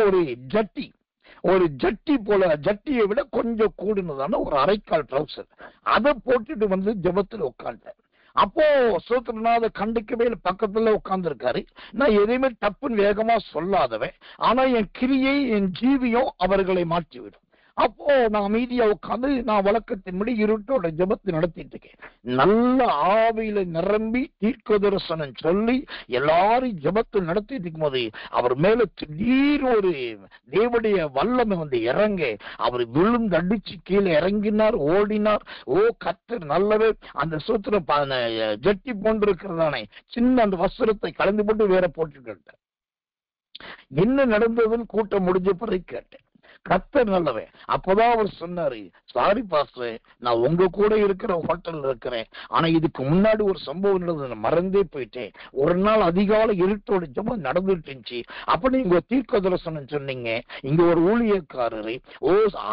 ஒரு ஜட்டி போல, ஜட்டியை விட கொஞ்சம் கூடுனதான ஒரு அரைக்கால் ட்ரவுசர், அதை போட்டுட்டு வந்து ஜெபத்துல உட்கார்ந்தார். அப்போ சோத்திரநாத கண்டுக்கவே பக்கத்துல உட்கார்ந்து இருக்காரு. நான் எதையுமே டப்புன்னு வேகமா சொல்லாதவன், ஆனா என் கிரியை என் ஜீவியம் அவர்களை மாற்றிவிடும். அப்போ நான் அமைதியா உட்காந்து நான் வழக்கத்தின்படி இருட்டோட ஜெபத்தை நடத்திட்டு இருக்கேன். நல்ல ஆவியில நிரம்பி தீர்க்க தரிசனம் சொல்லி எல்லாரும் ஜெபத்தை நடத்திட்டு இருக்கும் போது அவர் மேல திடீர் ஒரு தேவனுடைய வல்லமை வந்து இறங்க, அவர் விழுந்து அடிச்சு கீழே இறங்கினார், ஓடினார். ஓ கர்த்தர் நல்லவே. அந்த சூத்திர ஜட்டி போன்று இருக்கிறதானே சின்ன அந்த வஸ்திரத்தை கலந்து போட்டு வேற போட்டுக்கிட்டேன். என்ன நடந்ததுன்னு கூட்டம் முடிஞ்ச பிறகு கேட்டேன். கர்த்தர் நல்லவன். அப்பதான் அவர் சொன்னாரு, சாரி பாஸ்டர், நான் உங்க கூட இருக்கிற ஹோட்டல்ல இருக்கிறேன், ஆனா இதுக்கு முன்னாடி ஒரு சம்பவம் நடந்தது, மறந்தே போயிட்டேன். ஒரு நாள் அதிகாலை இருட்டோட ஜெபம் நடந்துட்டு இருந்துச்சு. அப்ப நீங்க தீர்க்க தரிசனம் சொன்னீங்க, இங்க ஒரு ஊழியக்காரரு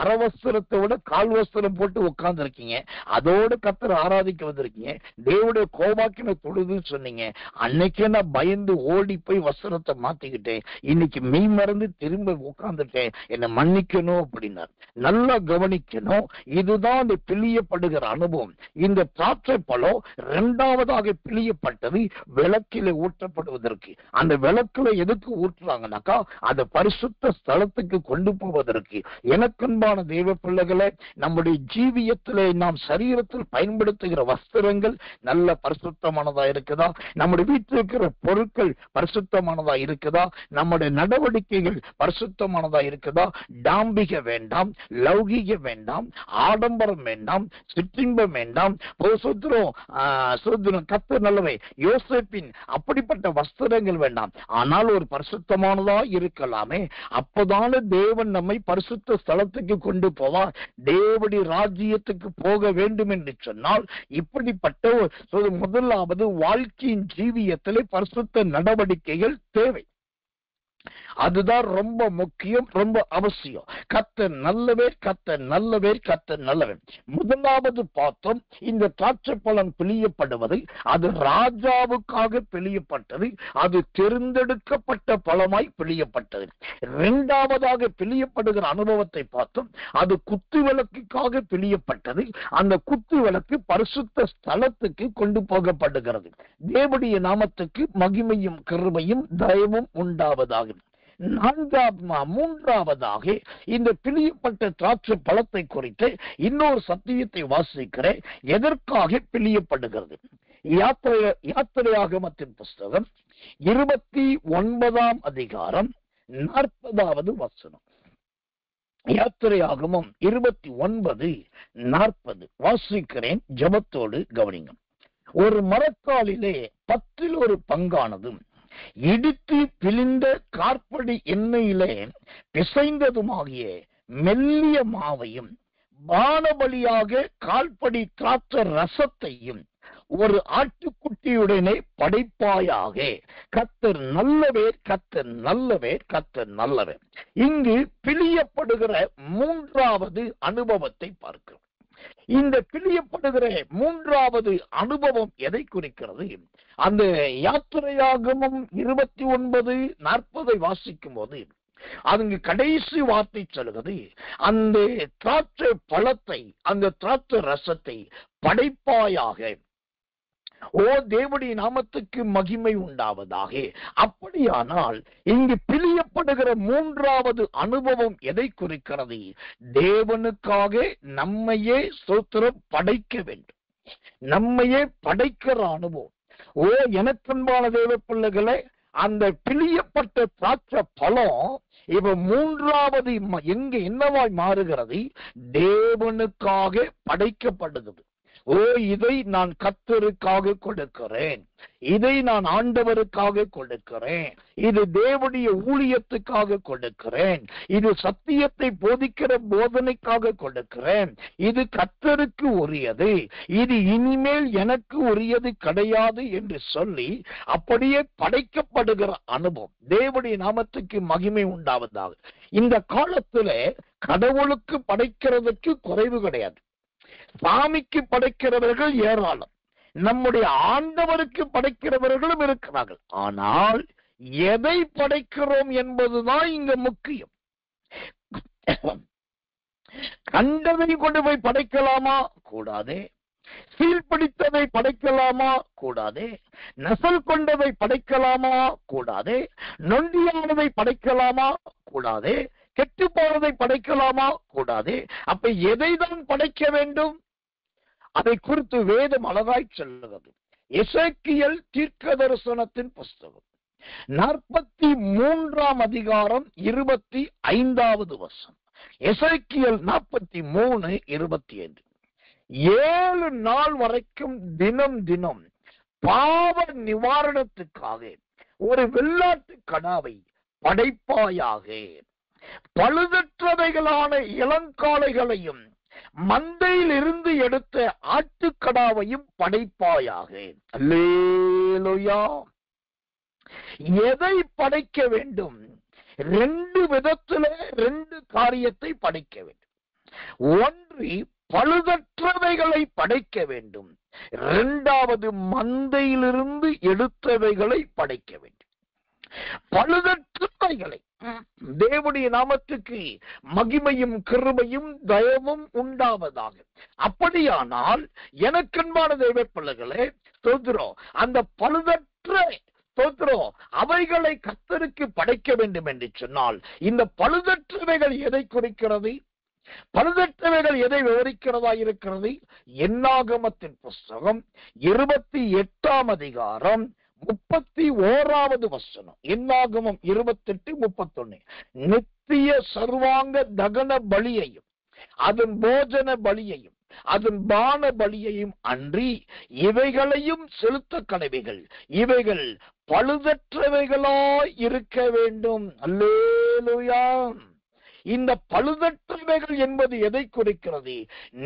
அரை வஸ்திரத்தை விட கால் வஸ்திரம் போட்டு உட்கார்ந்து இருக்கீங்க, அதோட கர்த்தர் ஆராதிக்க வந்திருக்கீங்க, தேவனுடைய கோபாக்கின தொழுதுன்னு சொன்னீங்க. அன்னைக்கே நான் பயந்து ஓடி போய் வஸ்திரத்தை மாத்திக்கிட்டேன், இன்னைக்கு மெய் மறந்து திரும்ப உட்கார்ந்துட்டேன், என்ன மன்னிக்கணும் அப்படின்னார். நல்லா கவனிக்கணும், இதுதான் அந்த பிழியப்படுகிற அனுபவம். இந்த திராட்சை பழம் 2வதாக பிழியப்பட்டது விளக்கில ஊற்றப்படுவதற்கு. அந்த விளக்குல எதுக்கு ஊற்றுறாங்கன்னாக்கா அந்த பரிசுத்த ஸ்தலத்துக்கு கொண்டு போவதற்கு. எனக்கன்பான தேவ பிள்ளைகளை, நம்முடைய ஜீவியத்திலே நாம் சரீரத்தில் பயன்படுத்துகிற வஸ்திரங்கள் நல்ல பரிசுத்தமானதா இருக்குதா? நம்முடைய வீட்டில் இருக்கிற பொருட்கள் பரிசுத்தமானதா இருக்குதா? நம்முடைய நடவடிக்கைகள் பரிசுத்தமானதா இருக்குதா? டாம்பிக வேண்டாம், லௌகிக வேண்டாம், ஆடம்பரம் வேண்டாம், சிற்றின்பம் வேண்டாம். கர்த்தர் நல்லவை. யோசேப்பின் அப்படிப்பட்ட வஸ்திரங்கள் வேண்டாம், ஆனால் ஒரு பரிசுத்தமானதா இருக்கலாமே. அப்பதான தேவன் நம்மை பரிசுத்த ஸ்தலத்துக்கு கொண்டு போவார். தேவனுடைய ராஜ்யத்துக்கு போக வேண்டும் என்று சொன்னால் இப்படிப்பட்ட முதலாவது வாழ்க்கையின் ஜீவியத்திலே பரிசுத்த நடவடிக்கைகள் தேவை. அதுதான் ரொம்ப முக்கியம், ரொம்ப அவசியம். கர்த்தர் நல்லவர், கர்த்தர் நல்லவர், கர்த்தர் நல்லவர். முதலாவது பார்த்தோம், இந்த திராட்சை பழம் பிழியப்படுவது அது ராஜாவுக்காக பிழியப்பட்டது, அது தேர்ந்தெடுக்கப்பட்ட பழமாய் பிழியப்பட்டது. 2வதாக பிழியப்படுகிற அனுபவத்தை பார்த்தோம், அது குத்து விளக்குக்காக பிழியப்பட்டது. அந்த குத்து விளக்கு பரிசுத்த ஸ்தலத்துக்கு கொண்டு போகப்படுகிறது. தேவனுடைய நாமத்துக்கு மகிமையும் கிருபையும் தயவும் உண்டாவதாக. 3வதாக இந்த பிழியப்பட்ட திராட்சை பழத்தை குறித்து இன்னொரு சத்தியத்தை வாசிக்கிறேன். எதற்காக பிழியப்படுகிறது? யாத்திரையாகமத்தின் புஸ்தகம் 29ஆம் அதிகாரம் 40வது வசனம். யாத்திரையாகமம் 29:40 வாசிக்கிறேன், ஜெபத்தோடு கவனிங்க. ஒரு மரக்காலிலே 10ல் ஒரு பங்கானதும் இடித்து பிழிந்த கார்படி எண்ணெயிலே பிசைந்ததுமாகிய மெல்லிய மாவையும் பானபலியாக கால்படி திராட்சை ரசத்தையும் ஒரு ஆட்டுக்குட்டியுடனே படைப்பாயாக. கர்த்தர் நல்லவர், கர்த்தர் நல்லவர், கர்த்தர் நல்லவர். இங்கு பிழியப்படுகிற 3வது அனுபவத்தை பார்க்கிறோம். இந்த பிழியப்படுகிற 3வது அனுபவம் எதை குறிக்கிறது? அந்த யாத்திரையாகமம் 29:40 வாசிக்கும் போது அங்கு கடைசி வார்த்தை சொல்கிறது, அந்த திராட்சை பழத்தை, அந்த திராட்சை ரசத்தை படைப்பாயாக. ஓ தேவனுடைய நாமத்துக்கு மகிமை உண்டாவதாக. அப்படியானால் இங்கு பிழியப்படுகிற 3வது அனுபவம் எதை குறிக்கிறது? தேவனுக்காக நம்மையே ஸ்தோத்திரம் படைக்க வேண்டும், நம்மையே படைக்கிற அனுபவம். ஓ எனக்கன்பான தேவ பிள்ளைகளை, அந்த பிழியப்பட்ட திராட்சை பழம் இப்ப 3வது எங்க என்னவாய் மாறுகிறது? தேவனுக்காக படைக்கப்படுகிறது. ஓ ஓ, இதை நான் கர்த்தருக்காக கொடுக்கிறேன், இதை நான் ஆண்டவருக்காக கொடுக்கிறேன், இது தேவனுடைய ஊழியத்துக்காக கொடுக்கிறேன், இது சத்தியத்தை போதிக்கிற போதனைக்காக கொடுக்கிறேன், இது கர்த்தருக்கு உரியது, இது இனிமேல் எனக்கு உரியது கிடையாது என்று சொல்லி அப்படியே படைக்கப்படுகிற அனுபவம். தேவனுடைய நாமத்துக்கு மகிமை உண்டாவதாக. இந்த காலத்துல கடவுளுக்கு படைக்கிறதுக்கு குறைவு கிடையாது. சாமிக்கு படைக்கிறவர்கள் ஏராளம், நம்முடைய ஆண்டவருக்கு படைக்கிறவர்களும் இருக்கிறார்கள். ஆனால் எதை படைக்கிறோம் என்பதுதான் இங்க முக்கியம். கண்டதை கொண்டு போய் படைக்கலாமா? கூடாதே. சீர்பிடித்ததை படைக்கலாமா? கூடாதே. நசல் கொண்டதை படைக்கலாமா? கூடாதே. நொண்டியானதை படைக்கலாமா? கூடாதே. கெட்டு போனதை படைக்கலாமா? கூடாதே. அப்ப எதை தான் படைக்க வேண்டும்? அதை குறித்து வேதம் அழகாய் சொல்லுகிறது. எசேக்கியேல் தீர்க்க தரிசனத்தின் புஸ்தகம் 43 அதிகாரம் 25வது வசனம். எசேக்கியேல் 43:25. 7 நாள் வரைக்கும் தினம் தினம் பாவ நிவாரணத்துக்காக ஒரு வெள்ளாட்டு கடாவை படைப்பாயாக, பழுதற்றவைகளான இளங்காளைகளையும் மந்தையில் இருந்து எடுத்த ஆட்டுக்கடாவையும் படைப்பாயாக. அல்லேலூயா. எதை படைக்க வேண்டும்? 2 விதத்துல 2 காரியத்தை படைக்க வேண்டும். ஒன்று பழுதற்றவைகளை படைக்க வேண்டும், 2வது மந்தையிலிருந்து எடுத்தவைகளை படைக்க வேண்டும். பழுதற்றவைகளை, தேவனுடைய நாமத்துக்கு மகிமையும் கிருபையும் தயவும் உண்டாவதாக. அப்படியானால் எனக்கன்பான தேவ பிள்ளைகளே, ஸ்தோத்திரம், அந்த பழுதற்ற ஸ்தோத்திரம் அவைகளை கர்த்தருக்கு படைக்க வேண்டும் என்று சொன்னால், இந்த பழுதற்றவைகள் எதை குறிக்கிறது? பழுதற்றவைகள் எதை விவரிக்கிறதா இருக்கிறது? என்னாகமத்தின் புஸ்தகம் 28 அதிகாரம் 31வது வசனம். என்னாகமம் 28:31. நித்திய சர்வாங்க தகன பலியையும் அதன் போஜன பலியையும் அதன் பான பலியையும் அன்றி இவைகளையும் செலுத்த கடவைகள், இவைகள் பழுதற்றவைகளாய் இருக்க வேண்டும். அல்லேலூயா. இந்த பழுதற்றவைகள் என்பது எதை குறிக்கிறது?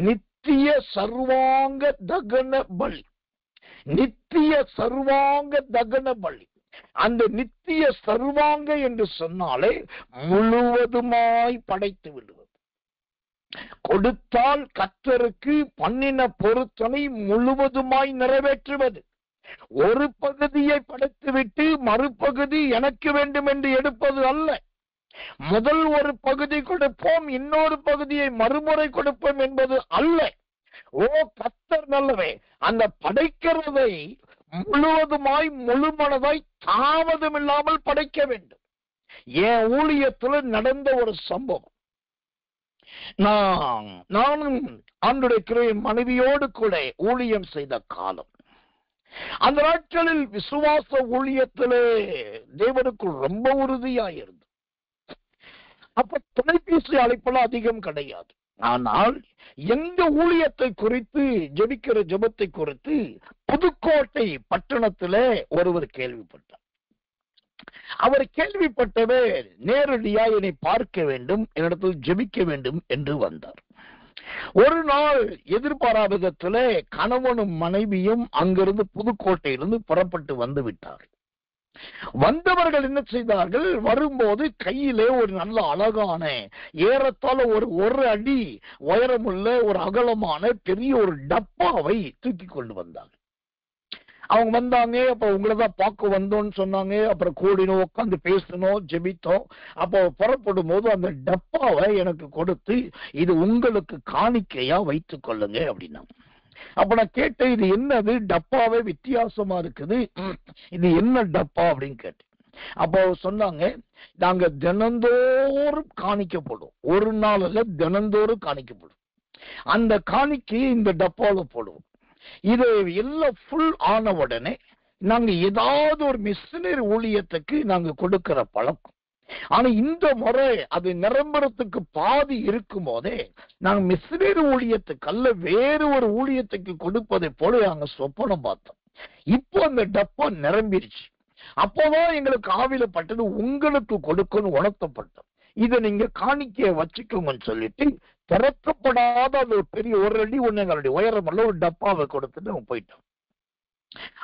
நித்திய சர்வாங்க தகன பலி. நித்திய சர்வாங்க தகன பலி. அந்த நித்திய சர்வாங்க என்று சொன்னாலே முழுவதுமாய் படைத்து விடுவது. கொடுத்தால் கர்த்தருக்கு பண்ணின பொருத்தனை முழுவதுமாய் நிறைவேற்றுவது. ஒரு பகுதியை படைத்துவிட்டு மறுபகுதி எனக்கு வேண்டும் என்று எடுப்பது அல்ல. முதல் ஒரு பகுதி கொடுப்போம், இன்னொரு பகுதியை மறுமுறை கொடுப்போம் என்பது அல்ல. ஓ, கர்த்தர் நல்லவே. அந்த படைக்கிறதை முழுவதுமாய் முழுமனதாய் தாமதம் இல்லாமல் படைக்க வேண்டும். என் ஊழியத்துல நடந்த ஒரு சம்பவம். நானும் ஆண்டுடைய மனைவியோடு கூட ஊழியம் செய்த காலம். அந்த நாட்களில் விசுவாச ஊழியத்திலே தேவனுக்குள் ரொம்ப உறுதியாயிருந்தது. அப்ப தொலைபேசி அழைப்பெல்லாம் அதிகம் கிடையாது. ஆனால் எந்த ஊழியத்தை குறித்து ஜெபிக்கிற ஜெபத்தை குறித்து புதுக்கோட்டை பட்டணத்திலே ஒருவர் கேள்விப்பட்டார். அவர் கேள்விப்பட்டவர் நேரடியாக என்னை பார்க்க வேண்டும், என்னிடத்தில் ஜெபிக்க வேண்டும் என்று வந்தார். ஒரு நாள் எதிர்பாராத விதத்திலே கணவனும் மனைவியும் அங்கிருந்து புதுக்கோட்டையிலிருந்து புறப்பட்டு வந்து விட்டார். வந்தவர்கள் என்ன செய்தார்கள்? வரும்போது கையிலே ஒரு நல்ல அழகான ஏறத்தாழ ஒரு அடி உயரமுள்ள ஒரு அகலமான பெரிய ஒரு டப்பாவை தூக்கி கொண்டு வந்தாங்க. அவங்க வந்தாங்க. அப்ப உங்களதான் பார்க்க வந்தோம்னு சொன்னாங்க. அப்புறம் கூடினோம், உட்காந்து பேசணும், ஜெபித்தோம். அப்போ புறப்படும் போது அந்த டப்பாவை எனக்கு கொடுத்து, இது உங்களுக்கு காணிக்கையா வைத்துக் கொள்ளுங்க அப்படின்னாங்க. அப்ப நான் கேட்டேன், இது என்னது? டப்பாவே வித்தியாசமா இருக்குது, இது என்ன டப்பா அப்படின்னு கேட்டேன். அப்போ சொன்னாங்க, நாங்க தினந்தோறும் காணிக்கப்படும், ஒரு நாள் அல்ல, தினந்தோறும் காணிக்கப்படும். அந்த காணிக்கையை இந்த டப்பாவில் போடுவோம். இது எல்லாம் ஃபுல் ஆன உடனே நாங்க ஏதாவது ஒரு மிஷனரி ஊழியத்துக்கு நாங்க கொடுக்கிற பழக்கம். ஆனா இந்த முறை அது நிரம்புறதுக்கு பாதி இருக்கும் போதே நாங்க மிஸ்ரேர் ஊழியத்துக்கு அல்ல வேறு ஒரு ஊழியத்துக்கு கொடுப்பதை போல நாங்க சொப்பனம் பார்த்தோம். இப்போ அந்த டப்பா நிரம்பிருச்சு. அப்போதான் எங்களுக்கு ஆவில பட்டது, உங்களுக்கு கொடுக்கணும் உணர்த்தப்பட்டோம். இதை நீங்க காணிக்கைய வச்சுக்கோங்கன்னு சொல்லிட்டு திறக்கப்படாத அந்த பெரிய 1 அடி 1 அடி உயரம் உள்ள ஒரு டப்பாவை கொடுத்துட்டு அவங்க போயிட்டோம்.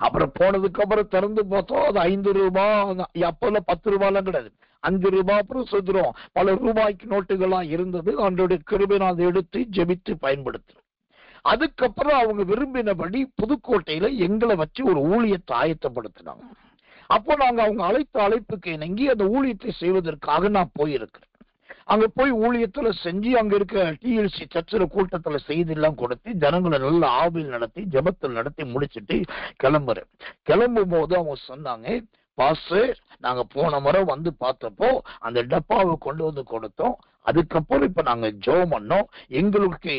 அப்புறம் போனதுக்கு அப்புறம் திறந்து பார்த்தோம், அது 5 ரூபாய், அப்பெல்லாம் 10 ரூபாய்லாம் கிடையாது, 5 ரூபாய். அப்புறம் சுத்துறோம், பல ரூபாய்க்கு நோட்டுகளா இருந்தது. அவங்களுடைய கிருபை அதை எடுத்து ஜெபித்து பயன்படுத்துறோம். அதுக்கப்புறம் அவங்க விரும்பினபடி புதுக்கோட்டையில எங்களை வச்சு ஒரு ஊழியத்தை ஆயத்தப்படுத்தினாங்க. அப்போ நாங்க அவங்க அழைத்த அழைப்புக்கு இணங்கி அந்த ஊழியத்தை செய்வதற்காக நான் போயிருக்கிறேன். அங்க போய் ஊழியத்துல செஞ்சு அங்க இருக்க டிஎல்சி சர்ச்சில் கூட்டத்துல செய்தி எல்லாம் கொடுத்து ஜனங்களை நல்ல ஆவில் நடத்தி ஜெபத்தில் நடத்தி முடிச்சுட்டு கிளம்பும் போது அவங்க சொன்னாங்க, பாஸ்டர் நாங்க போன முறை வந்து பார்த்தப்போ அந்த டப்பாவை கொண்டு வந்து கொடுத்தோம், அதுக்கப்புறம் இப்ப நாங்க ஜெபம் பண்ணோம், எங்களுக்கு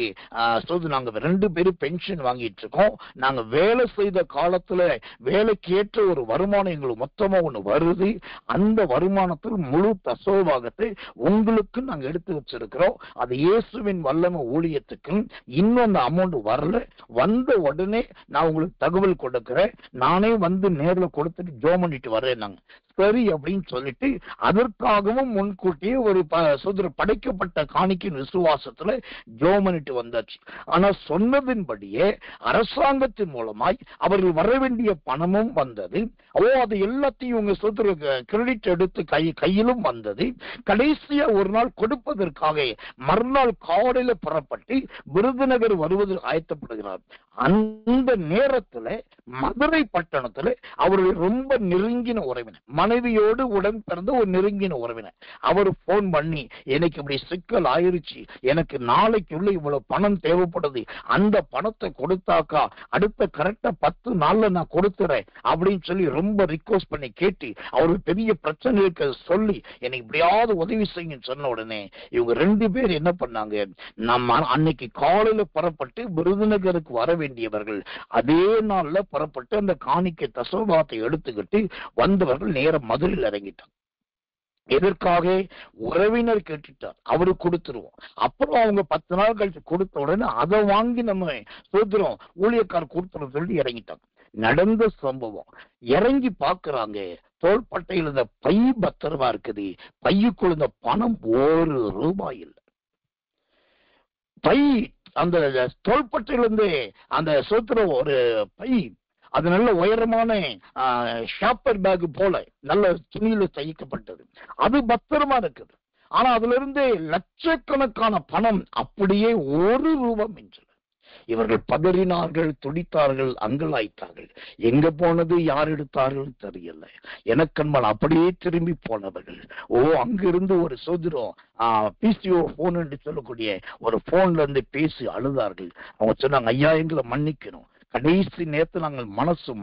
நாங்க 2 பேரும் பென்ஷன் வாங்கிட்டு இருக்கோம், நாங்க வேலை செய்த காலத்துல வேலைக்கு ஏற்ற ஒரு வருமானம் எங்களுக்கு மொத்தமா ஒண்ணு வருது, அந்த வருமானத்தில் முழு தசோபாகத்தை உங்களுக்கு நாங்க எடுத்து வச்சிருக்கிறோம், அது இயேசுவின் வல்லமை ஊழியத்துக்கும் இன்னும் அந்த அமௌண்ட் வரல, வந்த உடனே நான் உங்களுக்கு தகவல் கொடுக்கிறேன், நானே வந்து நேர்ல கொடுத்துட்டு ஜெபம் பண்ணிட்டு வரேன் நாங்க. சரி அப்படின்னு சொல்லிட்டு அதற்காகவும் முன்கூட்டியே ஒரு படைக்கப்பட்ட காணிக்கின் விசுவாசத்துல ஜெபம் பண்ணிட்டு வந்தாச்சு. ஆனா சொன்னதின்படியே அரசாங்கத்தின் மூலமாய் அவர்கள் வர வேண்டிய பணமும் வந்தது. அது எல்லாத்தையும் இவங்க கிரெடிட் எடுத்து கையிலும் வந்தது. கடைசியா ஒரு நாள் கொடுப்பதற்காக மறுநாள் காலையில புறப்பட்டு விருதுநகர் வருவதில் ஆயத்தப்படுகிறார். அந்த நேரத்துல மதுரை பட்டணத்துல அவருடைய ரொம்ப நெருங்கின உறவினர், மனைவியோடு உடன் பிறந்த ஒரு நெருங்கின உறவினர், அவர் போன் பண்ணி எனக்கு இப்படி சிக்கல் ஆயிருச்சு, எனக்கு நாளைக்குள்ள இவ்வளவு பணம் தேவைப்படுது, அந்த பணத்தை கொடுத்தாக்கா அடுத்த கரெக்டா 10 நாள்ல நான் கொடுத்துறேன் அப்படின்னு சொல்லி ரொம்ப ரிக்வஸ்ட் பண்ணி கேட்டு அவருக்கு பெரிய பிரச்சனை இருக்க சொல்லி எனக்கு இப்படியாவது உதவி செய்யுன்னு சொன்ன உடனே இவங்க 2 பேர் என்ன பண்ணாங்க, நம்ம அன்னைக்கு காலையில புறப்பட்டு விருதுநகருக்கு வர வேண்டியவர்கள் அதே நாள்ல புறப்பட்டு அந்த காணிக்கை தசோபாத்தை எடுத்துக்கிட்டு வந்தவர்கள் நேரம் மதுரையில் இறங்கிட்டாங்க. எதற்காக? உறவினர் கேட்டுட்டார், அவரு கொடுத்துருவோம். அப்புறம் அவங்க 10 நாள் கழிச்சு கொடுத்த உடனே அதை வாங்கி நம்ம சோதரம் ஊழியக்கார் கொடுத்துரும் சொல்லி இறங்கிட்டாங்க. நடந்த சம்பவம். இறங்கி பாக்குறாங்க, தோள்பட்டையில் இருந்த பை பத்திரமா இருக்குது, பையுக்குள்ள இந்த பணம் 1 ரூபாய் இல்லை. பை அந்த தோள்பட்டையிலிருந்து அந்த சோத்திரம் ஒரு பை, அது நல்ல உயரமான ஷாப்பர் பேக் போல நல்ல துணியில தைக்கப்பட்டது, அது பத்திரமா இருக்குது. ஆனா அதுல இருந்து லட்சக்கணக்கான பணம் அப்படியே 1 ரூபாய் மிஞ்சல. இவர்கள் பதறினார்கள், துடித்தார்கள், அங்கலாய்த்தார்கள். எங்க போனது, யார் எடுத்தார்கள் தெரியல. எனக்கன்பால் அப்படியே திரும்பி போனவர்கள் அங்கிருந்து ஒரு சோதரம் பிசிஓ போன் என்று சொல்லக்கூடிய ஒரு போன்ல இருந்து பேசி அழுதார்கள். அவங்க சொன்னாங்க, ஐயா எங்களை மன்னிக்கணும், கடைசி நேரத்தில் நாங்கள் மனசு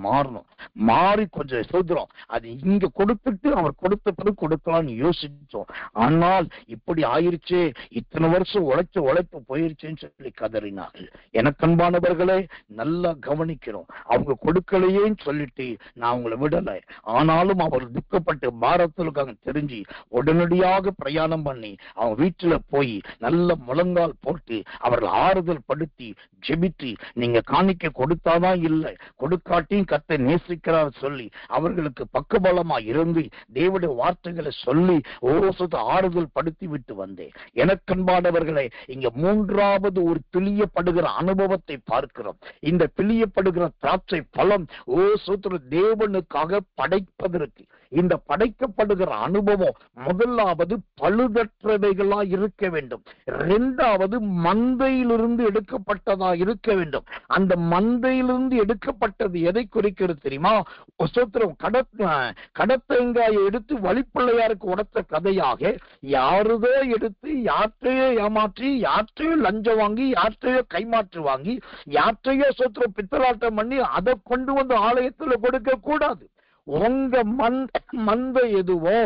மாறி கொஞ்சம் சோதரம் அது இங்க கொடுத்துட்டு அவர் கொடுத்த பிறகு கொடுக்கலாம்னு யோசிச்சோம், ஆனால் இப்படி ஆயிருச்சே, இத்தனை வருஷம் உழைப்பு போயிருச்சேன்னு சொல்லி கதறினார்கள். எனக்கு அன்பானவர்களே நல்லா கவனிக்கிறோம், அவங்க கொடுக்கலையேன்னு சொல்லிட்டு நான் அவங்களை விடலை, ஆனாலும் அவர் துக்கப்பட்டு பாரத்திற்காக தெரிஞ்சு உடனடியாக பிரயாணம் பண்ணி அவங்க வீட்டுல போய் நல்ல முழங்கால் போட்டு அவர்கள் ஆறுதல் படுத்தி ஜெபித்து நீங்க காணிக்க கொடுத்தாதான் இல்லை, கொடுக்காட்டியும் கர்த்தரை நேசிக்கிறார் சொல்லி அவர்களுக்கு பக்கபலமா இருந்து தேவனுடைய வார்த்தைகளை சொல்லி ஆறுதல் படுத்தி விட்டு வந்தேன். எனக்கன்பானவர்களை இங்க 3வது ஒரு பிழியப்படுகிற அனுபவத்தை பார்க்கிறோம். இந்த பிழியப்படுகிற திராட்சை பழம் தேவனுக்காக படைப்பதற்கு இந்த படைக்கப்படுகிற அனுபவம் முதலாவது பழுதற்றவைகளா இருக்க வேண்டும், 2வது மந்தையிலிருந்து எடுக்கப்பட்டதா இருக்க வேண்டும். அந்த மந்தையிலிருந்து எடுக்கப்பட்டது எதை குறிக்கிறது தெரியுமா? கடத்தங்காயை எடுத்து வழிப்பிள்ளையாருக்கு உடைத்த கதையாக யாருதோ எடுத்து யாற்றையோ ஏமாற்றி, யாற்றையோ லஞ்சம் வாங்கி, யாற்றையோ கைமாற்று வாங்கி, யாற்றையோ பித்தலாட்டம் பண்ணி அதை கொண்டு வந்து ஆலயத்தில் கொடுக்க கூடாது. உங்க மந்தை எதுவோ,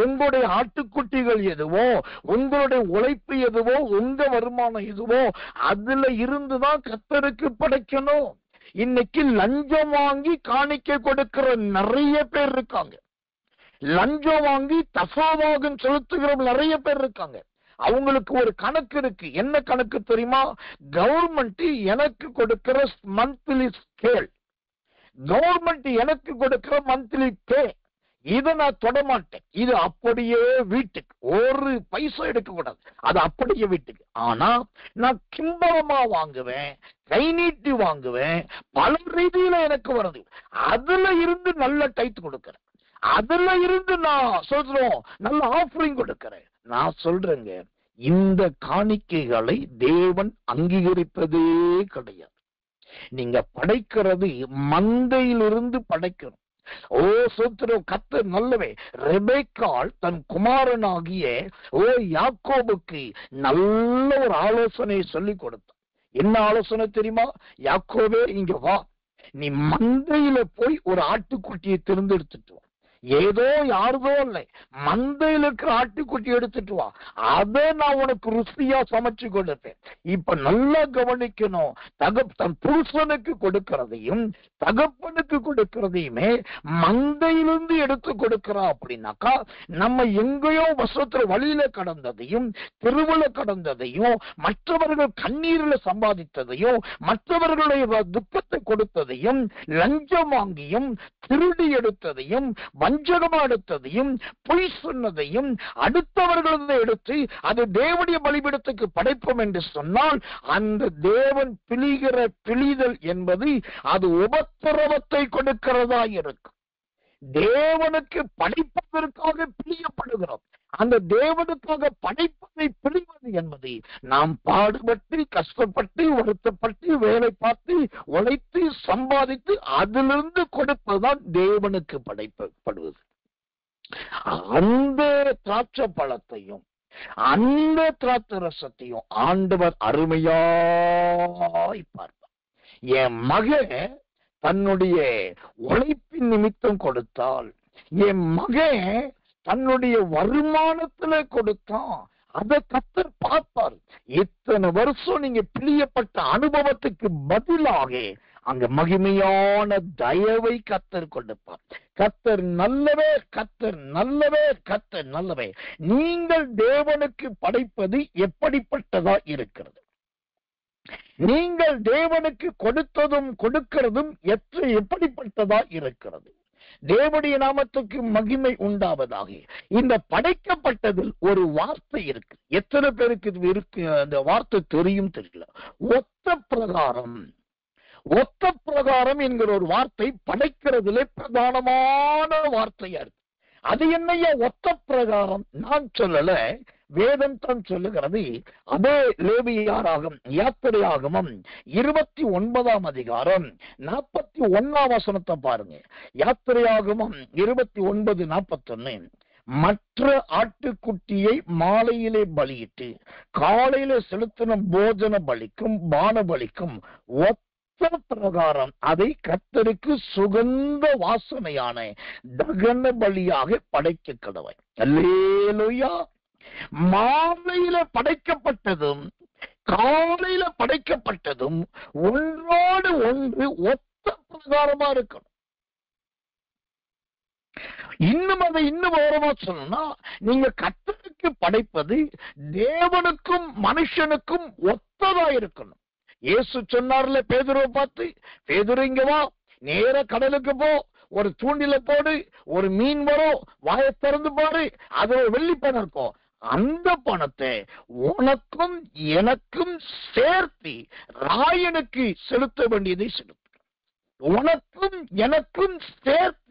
உங்களுடைய ஆட்டுக்குட்டிகள் எதுவோ, உங்களுடைய உழைப்பு எதுவோ, உங்க வருமானம் எதுவோ அதுல இருந்துதான் கர்த்தருக்கு படைக்கணும். இன்னைக்கு லஞ்சம் வாங்கி காணிக்கை கொடுக்கிற நிறைய பேர் இருக்காங்க. லஞ்சம் வாங்கி தசாவாகம் செலுத்துகிறவங்க நிறைய பேர் இருக்காங்க. அவங்களுக்கு ஒரு கணக்கு இருக்கு. என்ன கணக்கு தெரியுமா? கவர்மெண்ட் எனக்கு கொடுக்கிற மந்த்லி ஸ்கேல், கவர்மெண்ட் எனக்கு கொடுக்கிற மந்த்லி பே, இதை நான் தொடமாட்டேன். இது அப்படியே வீட்டுக்கு, ஒரு பைசா எடுக்க கூடாது, அது அப்படியே வீட்டுக்கு. ஆனா நான் கிம்பளமா வாங்குவேன், கை நீட்டி வாங்குவேன், பல ரீதியில எனக்கு வருது. அதுல இருந்து நல்ல டைத் கொடுக்கிறேன், அதுல இருந்து நான் சொல்றோம் நல்ல ஆஃபரிங் கொடுக்கிறேன். நான் சொல்றேங்க, இந்த காணிக்கைகளை தேவன் அங்கீகரிப்பதே கிடையாது. நீங்க படைக்கிறது மந்தையிலிருந்து படைக்கணும். ஓ சோத்திரம், கர்த்தர் நல்லவே. ரெபெக்காள் தன் குமாரனாகிய யாக்கோபுக்கு நல்ல ஒரு ஆலோசனை சொல்லி கொடுத்தான். என்ன ஆலோசனை தெரியுமா? யாக்கோபே, இங்க வா, நீ மந்தையில போய் ஒரு ஆட்டுக்குட்டியை தேர்ந்தெடுத்துட்டு வா. ஏதோ யாருதோ இல்லை, மந்தையில் இருக்கிற ஆட்டுக்குட்டி எடுத்துட்டு வா, அதை நான் உனக்கு ருசியா சமைச்சு கொடுப்பேன். இப்ப நல்லா கவனிக்கணும். தன் புருஷனுக்கு கொடுக்கிறதையும் தகப்பனுக்கு கொடுக்கிறதையுமே மந்தையிலிருந்து எடுத்து கொடுக்கிறா அப்படின்னாக்கா, நம்ம எங்கேயோ வருஷத்துல வழியில கடந்ததையும் தெருவுல கடந்ததையும் மற்றவர்கள் கண்ணீரில் சம்பாதித்ததையும் மற்றவர்களுடைய துக்கத்தை கொடுத்ததையும் லஞ்சம் வாங்கியும் திருடி எடுத்ததையும் வஞ்சகமா எடுத்ததையும் பொய் சொன்னதையும் அடுத்தவர்களது எடுத்து அது தேவனுடைய பலிபீடத்துக்கு படைப்போம் என்று சொன்னால், அந்த தேவன் பிழிகிற பிழிதல் என்பது அது உபத்திரவத்தை கொடுக்கிறதா இருக்கும். தேவனுக்கு படைப்பதற்காக பிழியப்படுகிறோம். அந்த தேவனுக்காக படைப்பதை பிழிவது என்பது நாம் பாடுபட்டு கஷ்டப்பட்டு வருத்தப்பட்டு வேலை பார்த்து உழைத்து சம்பாதித்து அதிலிருந்து கொடுப்பதுதான் தேவனுக்கு படைக்கப்படுவது. அந்த திராட்சை பழத்தையும் அந்த திராட்சை ரசத்தையும் ஆண்டவர் அருமையாய் பார்ப்பார். என் மகன் தன்னுடைய உழைப்பின் நிமித்தம் கொடுத்தால், என் மகன் தன்னுடைய வருமானத்துல கொடுத்தான், அதை கர்த்தர் பார்ப்பார். இத்தனை வருஷம் நீங்க பிழியப்பட்ட அனுபவத்துக்கு பதிலாக அங்க மகிமையான தயவை கர்த்தர் கொடுப்பார். கர்த்தர் நல்லவே, கர்த்தர் நல்லவே, கர்த்தர் நல்லவே. நீங்கள் தேவனுக்கு படைப்பது எப்படிப்பட்டதா இருக்கிறது? நீங்கள் தேவனுக்கு கொடுத்ததும் கொடுக்கிறதும் எப்படிப்பட்டதா இருக்கிறது? தேவனுடைய நாமத்துக்கு மகிமை உண்டாவதாக. இந்த படைக்கப்பட்டதில் ஒரு வார்த்தை இருக்கு. எத்தனை பேருக்கு இது இருக்கு அந்த வார்த்தை தெரியும் தெரியல. ஒத்த பிரகாரம், ஒத்த பிரகாரம் என்கிற ஒரு வார்த்தை படைக்கிறதுல பிரதானமான வார்த்தையா இருக்கு. அது என்னையா ஒத்த பிரகாரம்? நான் சொல்லல, வேதம் தான் சொல்லுகிறது. அதே லேவியராகமம் யாத்திரையாகமம் 29ஆம் அதிகாரம் 41ஆம் வசனத்தை பாருங்க. யாத்திரையாகமம் 29:41. மற்ற ஆட்டுக்குட்டியை மாலையிலே பலியிட்டு காலையில செலுத்தின போஜன பலிக்கும் பான பலிக்கும் ஒத்த பிரகாரம் அதை கர்த்தருக்கு சுகந்த வாசனையான தகன பலியாக படைக்க கடவை. அல்லேலூயா. மாலையில படைக்கப்பட்டதும் காலையில படைக்கப்பட்டதும் ஒன்றோடு ஒன்று ஒத்த பிரகாரமா இருக்கணும். இன்னும் அதை இன்னும் விவரமா சொல்லணும்னா, நீங்க கர்த்தருக்கு படைப்பது தேவனுக்கும் மனுஷனுக்கும் ஒத்ததா இருக்கணும். இயேசு சொன்னார்ல பேதுருவை பார்த்து, பேதுரு இங்க வா, நேர கடலுக்கு போ, ஒரு தூண்டில போடு, ஒரு மீன் வரும், வாயை திறந்து பாரு, அது வெள்ளி பணம் இருக்கும். அந்த பணத்தை உனக்கும் எனக்கும் சேர்த்து ராயனுக்கு செலுத்த வேண்டியதை செலுத்த, உனக்கும் எனக்கும் சேர்த்து.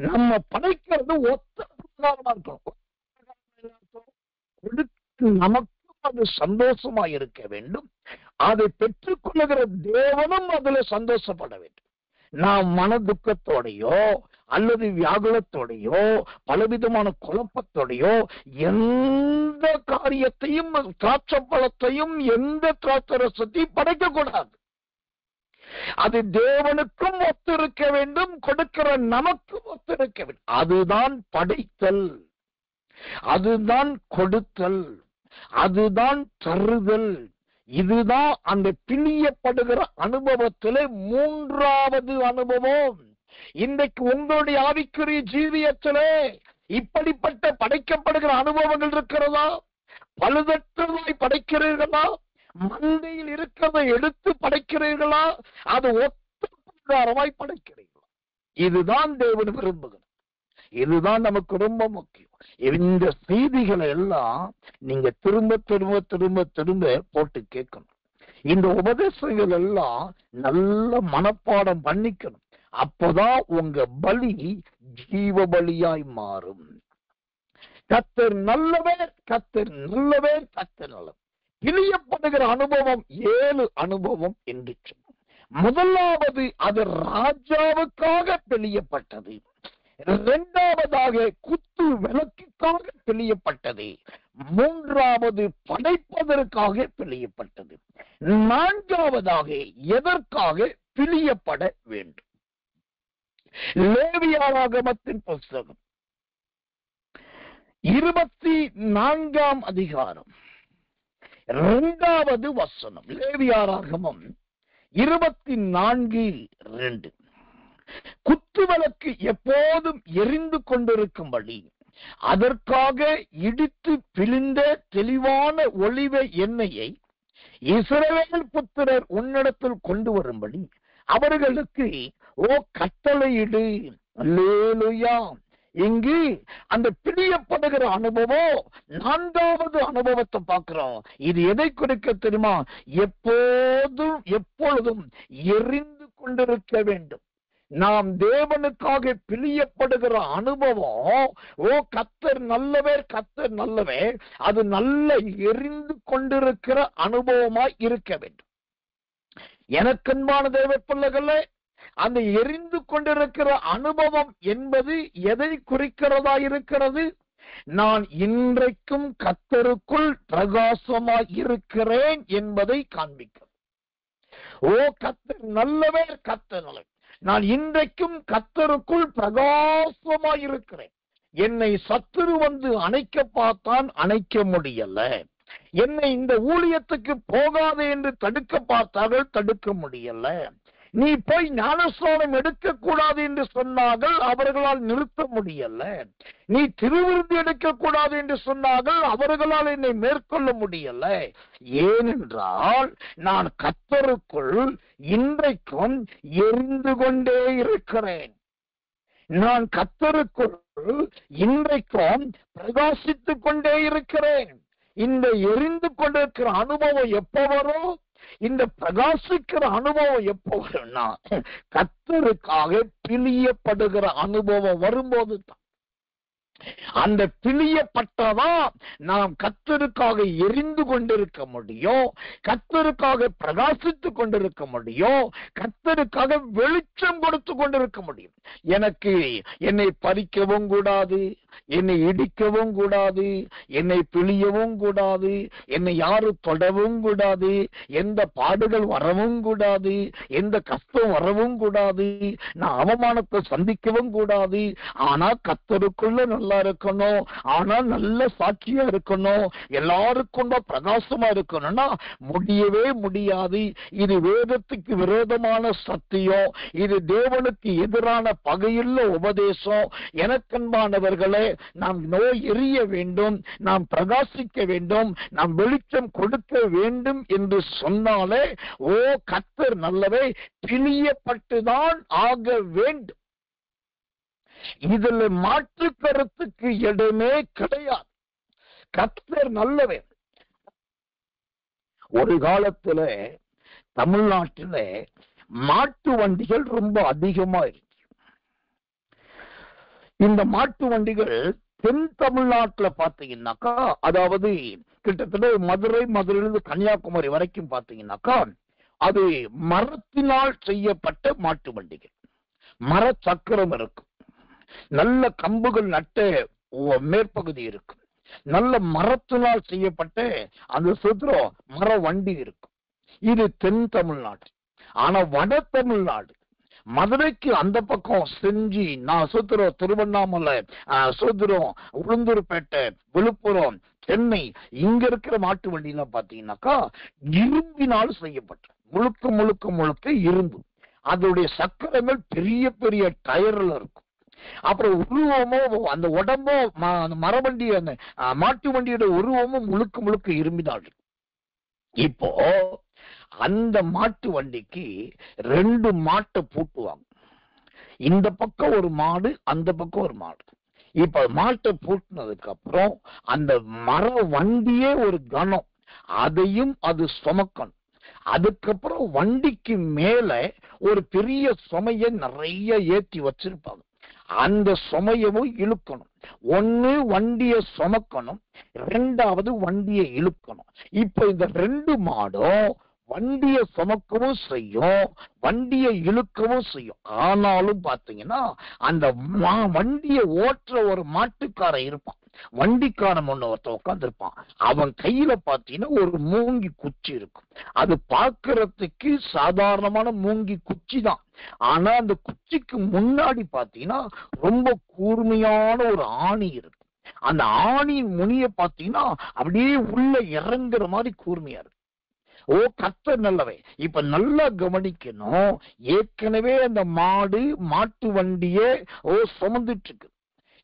நம்ம படைக்கிறது ஒத்த பிரகாரமா இருக்கணும். நமக்கும் அது சந்தோஷமா இருக்க வேண்டும். அதை பெற்றுக் கொள்ளுகிற தேவனும் அதுல சந்தோஷப்பட வேண்டும். நாம் மன துக்கத்தோடையோ அல்லது வியாகுலத்தோடையோ பலவிதமான குழப்பத்தோடையோ எந்த காரியத்தையும் திராட்சை பழத்தையும் எந்த திராட்சை ரசத்தையும் படைக்க கூடாது. அது தேவனுக்கும் ஒத்திருக்க வேண்டும், கொடுக்கிற நமக்கும் ஒத்திருக்க வேண்டும். அதுதான் படைத்தல், அதுதான் கொடுத்தல், அதுதான் தருதல். இதுதான் அந்த பிழியப்படுகிற அனுபவத்திலே மூன்றாவது அனுபவம். இன்றைக்கு உங்களுடைய ஆவிக்குரிய ஜீவியத்திலே இப்படிப்பட்ட படைக்கப்படுகிற அனுபவங்கள் இருக்கிறதா? பழுதற்றதாய் படைக்கிறீர்களா? மந்தையில் இருக்கிறதை எடுத்து படைக்கிறீர்களா? அது ஒத்த பிரகாரமாய் படைக்கிறீர்களா? இதுதான் தேவன் விரும்புகிறார். இதுதான் நமக்கு ரொம்ப முக்கியம். இந்த செய்திகளை எல்லாம் நீங்க திரும்ப திரும்ப திரும்ப திரும்ப போட்டு கேட்கணும். இந்த உபதேசங்கள் எல்லாம் நல்ல மனப்பாடம் பண்ணிக்கணும். அப்பதான் உங்க பலி ஜீவ பலியாய் மாறும். கர்த்தர் நல்லவர், கர்த்தர் நல்லவர், கர்த்தர் நல்லவர். பிழியப்படுகிற அனுபவம் 7 அனுபவம் என்று சொன்னோம். முதலாவது அது ராஜாவுக்காக பிழியப்பட்டது. 2வது குத்து விளக்குக்காக பிழியப்பட்டது. 3வது படைப்பதற்காக பிழியப்பட்டது. 4வது எதற்காக பிழியப்பட வேண்டும்? லேவியராகமத்தின் புஸ்தகம் 24ஆம் அதிகாரம் 2வது வசனம். லேவியராகமம் 24:2. குத்துவிளக்கு எப்போதும் எரிந்து கொண்டிருக்கும்படி அதற்காக இடித்து பிழிந்த தெளிவான ஒலிவ எண்ணெயை இஸ்ரவேல் புத்திரர் உன்னிடத்தில் கொண்டு வரும்படி அவர்களுக்கு கட்டளையிடு. அல்லேலூயா. இங்கு அந்த பிழியப்படுகிற அனுபவம் 4வது அனுபவத்தை பார்க்கிறோம். இது எதை குறிக்க தெரியுமா? எப்பொழுதும் எரிந்து கொண்டிருக்க வேண்டும். நாம் தேவனுக்காக பிழியப்படுகிற அனுபவம், கர்த்தர் நல்லவர், கர்த்தர் நல்லவர், அது நல்ல எரிந்து கொண்டிருக்கிற அனுபவமாய் இருக்க வேண்டும். எனக்கன்பான தேவ பிள்ளைகளே, அந்த எரிந்து கொண்டிருக்கிற அனுபவம் என்பது எதை குறிக்கிறதா இருக்கிறது? நான் இன்றைக்கும் கர்த்தருக்குள் பிரகாசமாய் இருக்கிறேன் என்பதை காண்பிக்கிறது. கர்த்தர் நல்லவர், கர்த்தர் நல்லவர், நான் இன்றைக்கும் கர்த்தருக்குள் பிரகாசமாய் இருக்கிறேன். என்னை சத்துரு வந்து அணைக்க பார்த்தான், அணைக்க முடியல. என்னை இந்த ஊழியத்துக்கு போகாதே என்று தடுக்க பார்த்தார்கள், தடுக்க முடியல. நீ போய் ஞானஸ்நானம் எடுக்க கூடாது என்று சொன்னார்கள், அவர்களால் நிறுத்த முடியல. நீ திருவிருந்து எடுக்க கூடாது என்று சொன்னார்கள், அவர்களால் என்னை மேற்கொள்ள முடியல. ஏனென்றால் நான் கர்த்தருக்குள் இன்றைக்கும் எரிந்து கொண்டே இருக்கிறேன். நான் கர்த்தருக்குள் இன்றைக்கும் பிரகாசித்துக் கொண்டே இருக்கிறேன். இந்த எரிந்து கொண்டிருக்கிற அனுபவம் எப்ப வரும்? இந்த பிரகாசிக்கிற அனுபவம் எப்போ வரும்னா, கர்த்தருக்காக பிழியப்படுகிற அனுபவம் வரும்போது தான். அந்த பிழியப்பட்டதா நாம் கர்த்தருக்காக எரிந்து கொண்டிருக்க முடியும், கர்த்தருக்காக பிரகாசித்துக் கொண்டிருக்க முடியும், கர்த்தருக்காக வெளிச்சம் கொடுத்து கொண்டிருக்க முடியும். என்னை பறிக்கவும் கூடாது, என்னை இடிக்கவும் கூடாது, என்னை பிழியவும் கூடாது, என்னை யாரும் தொடவும் கூடாது, எந்த பாடுகள் வரவும் கூடாது, எந்த கஷ்டம் வரவும் கூடாது, நான் அவமானத்தை சந்திக்கவும் கூடாது. ஆனா கர்த்தருக்குள்ள நல்லா இருக்கணும், ஆனா நல்ல சாட்சியா இருக்கணும், எல்லாருக்கும் பிரகாசமா இருக்கணும்னா முடியவே முடியாது. இது வேதத்துக்கு விரோதமான சத்தியம், இது தேவனுக்கு எதிரான பகையுள்ள உபதேசம். எனக்கன்பானவர்களே, நாம் நோய் எறிய வேண்டும், நாம் பிரகாசிக்க வேண்டும், நாம் வெளிச்சம் கொடுக்க வேண்டும் என்று சொன்னாலே கர்த்தர் நல்லவே பிழியப்பட்டுதான் ஆக வேண்டும். இதுல மாற்று கருத்துக்கு இடமே கிடையாது. கர்த்தர் நல்லவே. ஒரு காலத்துல தமிழ்நாட்டில மாட்டு வண்டிகள் ரொம்ப அதிகமா இருக்கு. இந்த மாட்டு வண்டிகள் தென் தமிழ்நாட்டுல பாத்தீங்கன்னாக்கா, அதாவது கிட்டத்தட்ட மதுரையிலிருந்து கன்னியாகுமரி வரைக்கும் பாத்தீங்கன்னாக்கா, அது மரத்தினால் செய்யப்பட்ட மாட்டு வண்டிகள். மர சக்கரம் இருக்கும், நல்ல கம்புகள் நட்ட மேற்பகுதி இருக்கும், நல்ல மரத்தினால் செய்யப்பட்ட அந்த சுத்திரம் மர வண்டி இருக்கும். இது தென் தமிழ்நாடு. ஆனா வட தமிழ்நாடு, மதுரைக்கு அந்த பக்கம் செஞ்சி, சுத்திரம், திருவண்ணாமலை, சுத்திரம், உளுந்தூர்பேட்டை, விழுப்புரம், சென்னை, இங்க இருக்கிற மாட்டு வண்டிலாம் பாத்தீங்கன்னாக்கா இரும்பினால் செய்யப்பட்ட, முழுக்க முழுக்க முழுக்க இரும்பு. அதோடைய சக்கரங்கள் பெரிய பெரிய டயர்ல இருக்கும். அப்புறம் உருவமோ அந்த உடம்போ அந்த மரவண்டி அந்த மாட்டு வண்டியோட உருவமும் முழுக்க முழுக்க இரும்பிதான். இப்போ அந்த மாட்டு வண்டிக்கு 2 மாட்டை பூட்டுவாங்க. இந்த பக்கம் ஒரு மாடு, அந்த பக்கம் ஒரு மாடு. இப்ப மாட்டை பூட்டினதுக்கு அப்புறம் அந்த மர வண்டியே ஒரு கணம், அதையும் அது சுமக்கணும். அதுக்கப்புறம் வண்டிக்கு மேல ஒரு பெரிய சுமைய நிறைய ஏற்றி வச்சிருப்பாங்க. அந்த சுமையவும் இழுக்கணும். ஒண்ணு வண்டியை சுமக்கணும், 2வது வண்டியை இழுக்கணும். இப்ப இந்த 2 மாடும் வண்டியை சுமக்கவும் செய்யும், வண்டியை இழுக்கவும் செய்யும். ஆனாலும் பாத்தீங்கன்னா அந்த வண்டியை ஓட்டுற ஒரு மாட்டுக்காரன் இருப்பான், வண்டிக்காரன் ஒருத்தன் உட்கார்ந்து இருப்பான். அவன் கையில பாத்தீங்கன்னா ஒரு மூங்கி குச்சி இருக்கும். அது பார்க்கறதுக்கு சாதாரணமான மூங்கி குச்சி தான். ஆனா அந்த குச்சிக்கு முன்னாடி பாத்தீங்கன்னா ரொம்ப கூர்மையான ஒரு ஆணி இருக்கு. அந்த ஆணியின் முனிய பாத்தீங்கன்னா அப்படியே உள்ள இறங்குற மாதிரி கூர்மையா இருக்கு. ஓ கர்த்தர் நல்லவே. இப்ப நல்லா கவனிக்கணும். ஏற்கனவே அந்த மாட்டு வண்டியே சுமந்துட்டு இருக்கு.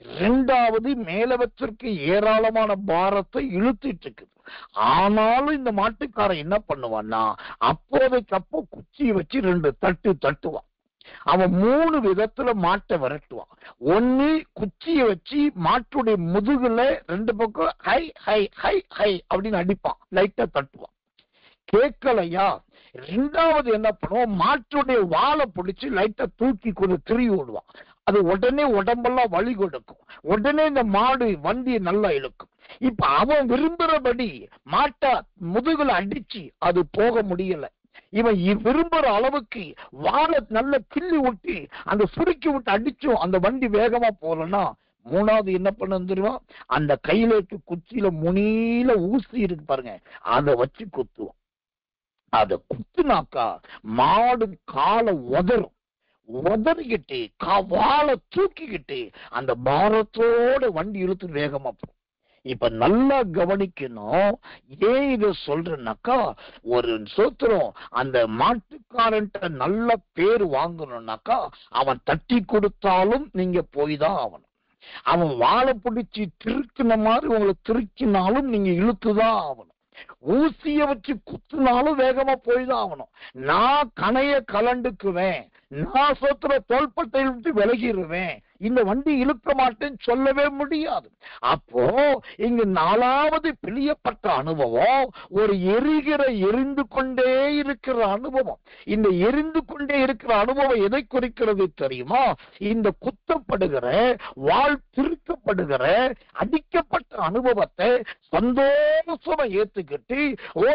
2வது மேலவற்றிற்கு ஏராளமான பாரத்தை இழுத்துட்டு இருக்குது. ஆனாலும் இந்த மாட்டுக்காரன் என்ன பண்ணுவான்னா, அப்போதைக்கப்போ குச்சியை வச்சு 2 தட்டு தட்டுவான். அவன் 3 விதத்துல மாட்டை விரட்டுவான். ஒண்ணு குச்சியை வச்சு மாட்டுடைய முதுகுல 2 பக்கம் ஹை ஹை ஹை ஹை அப்படின்னு அடிப்பான், லைட்டா தட்டுவான். கேட்கலையா, 2வது என்ன பண்ணுவோம், மாட்டுடைய வாழை பிடிச்சு லைட்டா தூக்கி கொண்டு திரும்பி விடுவான். அது உடனே உடம்பெல்லாம் வலி கொடுக்கும். உடனே இந்த மாடு வண்டியை நல்லா இழுக்கும். இப்ப அவன் விரும்புறபடி மாட்டை முதுகுல அடிச்சு அது போக முடியல. இவன் விரும்புற அளவுக்கு வாழை நல்ல கிள்ளி விட்டு அந்த சுருக்கி விட்டு அடிச்சும் அந்த வண்டி வேகமா போலன்னா, 3வது என்ன பண்ண தெரியுமா, அந்த கையில இருக்க குச்சியில முனியில ஊசி இருக்கு பாருங்க, அதை வச்சு குத்துவான். அதை குத்துனாக்கா மாடு காலை உதறிக்கிட்டு வாழை தூக்கிக்கிட்டு அந்த பாரத்தோட வண்டி இழுத்து வேகமா போகும். இப்ப நல்லா கவனிக்கணும். ஏன் இதை சொல்றேன்னாக்கா, ஒரு சோத்திரம் அந்த மாட்டுக்காரன்ட்ட நல்ல பேர் வாங்கணும்னாக்கா அவன் தட்டி கொடுத்தாலும் நீங்க போய் தான் ஆகணும். அவன் வாழை பிடிச்சி திருக்கின மாதிரி உங்களை திருக்கினாலும் நீங்க இழுத்துதான் ஆகணும். ஊசிய வச்சு குத்துனாலும் வேகமா போய்தான் ஆகணும். நான் கணைய கலண்டுக்குவேன், நான் சோத்திர தோள்பட்டை விட்டு விலகிடுவேன், இந்த வண்டி இழுக்க மாட்டேன்னு சொல்லவே முடியாது. அப்போ இங்கு 4வது பிழியப்பட்ட அனுபவம் ஒரு எரிந்து கொண்டே இருக்கிற அனுபவம். இந்த எரிந்து கொண்டே இருக்கிற அனுபவம் எதை குறிக்கிறது தெரியுமா? இந்த குத்தப்படுகிற வாள் திருக்கப்படுகிற அடிக்கப்பட்ட அனுபவத்தை சந்தோஷமா ஏத்துக்கிட்டு,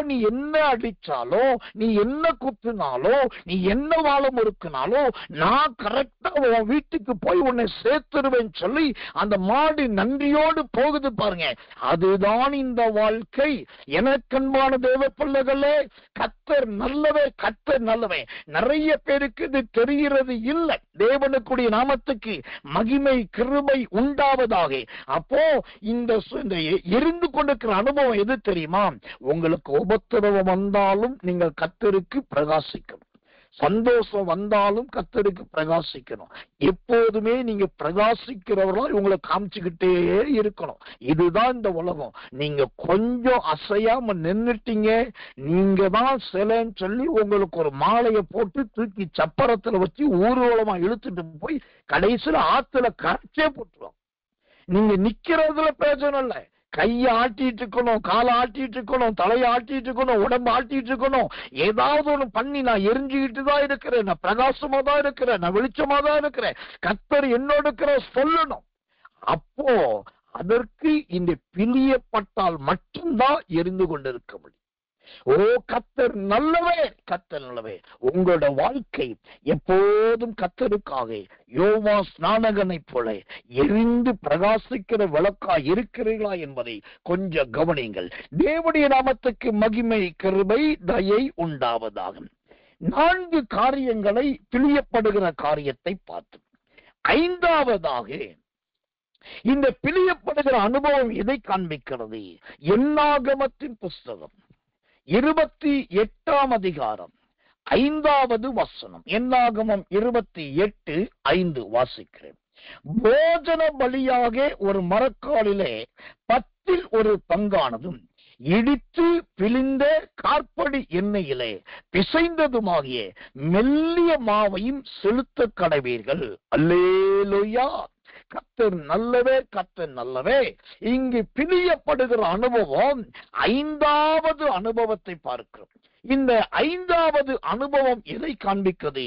நீ என்ன அடிச்சாலோ, நீ என்ன குத்துனாலோ, நீ என்ன வாழம் இருக்குனாலோ, நான் கரெக்டா உன் வீட்டுக்கு போய் உன்னை சேர்த்துருவேன் சொல்லி அந்த மாடு நன்றியோடு போகுது பாருங்க. அதுதான் இந்த வாழ்க்கை. எனக்கன்பான தேவ பிள்ளைகளே, கர்த்தர் நல்லவே, கர்த்தர் நல்லவே. நிறைய பேருக்கு இது தெரிகிறது இல்லை. தேவனுக்குரிய நாமத்துக்கு மகிமை கிருபை உண்டாவதாக. அப்போ இந்த எரிந்து கொண்டிருக்கிற அனுபவம் எது தெரியுமா? உங்களுக்கு உபத்திரவம் வந்தாலும் நீங்கள் கர்த்தருக்கு பிரகாசிக்கணும். சந்தோஷம் வந்தாலும் கர்த்தருக்கு பிரகாசிக்கணும். எப்போதுமே நீங்க பிரகாசிக்கிறவர்களா உங்களை காமிச்சுக்கிட்டே இருக்கணும். இதுதான் இந்த உலகம். நீங்க கொஞ்சம் அசையாம நின்னுட்டீங்க, நீங்க தான் சிலைன்னு சொல்லி உங்களுக்கு ஒரு மாலையை போட்டு தூக்கி சப்பரத்துல வச்சு ஊர்வலமா இழுத்துட்டு போய் கடைசியில ஆத்துல கரைச்சே போட்டுருவோம். நீங்க நிக்கிறதுல பிரயோஜனம் இல்லை. கையை ஆட்டிட்டு இருக்கணும், காலை ஆட்டிட்டு இருக்கணும், தலையை ஆட்டிட்டு இருக்கணும், உடம்பு ஆட்டிட்டு இருக்கணும். ஏதாவது ஒண்ணு பண்ணி நான் எரிஞ்சுக்கிட்டு தான் இருக்கிறேன், நான் பிரகாசமா தான் இருக்கிறேன், நான் வெளிச்சமா தான் இருக்கிறேன், கர்த்தர் என்னோட இருக்கிற சொல்லணும். அப்போ அதற்கு இந்த பிழியப்பட்டால் மட்டும்தான் எரிந்து கொண்டிருக்க முடியும். ஓ கர்த்தர் நல்லவே, கர்த்தர் நல்லவே. உங்களோட வாழ்க்கை எப்போதும் கர்த்தருக்காக யோவா ஸ்நானகனை போல எரிந்து பிரகாசிக்கிற விளக்கா இருக்கிறீர்களா என்பதை கொஞ்சம் கவனியுங்கள். தேவனுடைய நாமத்துக்கு மகிமை கிருபை தயை உண்டாவதாக. 4 காரியங்களை பிழியப்படுகிற காரியத்தை பார்த்தோம். 5வதாக இந்த பிழியப்படுகிற அனுபவம் எதை காண்பிக்கிறது? என்னாகமத்தின் புஸ்தகம் 28ஆம் அதிகாரம் 5வது வசனம், என்னாகமம் 28:5 வாசிக்கிறேன். போஜன பலியாக ஒரு மரக்காலிலே 10ல் ஒரு பங்கானதும் இடித்து பிழிந்த கார்படி எண்ணெயிலே பிசைந்ததுமாகிய மெல்லிய மாவையும் செலுத்த கடவீர்கள். அல்லேலூயா. கர்த்தர் நல்லவே, கர்த்தர் நல்லவே. இங்கு பிழியப்படுகிற அனுபவம் 5வது அனுபவத்தை பார்க்கிறோம். இந்த 5வது அனுபவம் எதை காண்பிக்கிறது?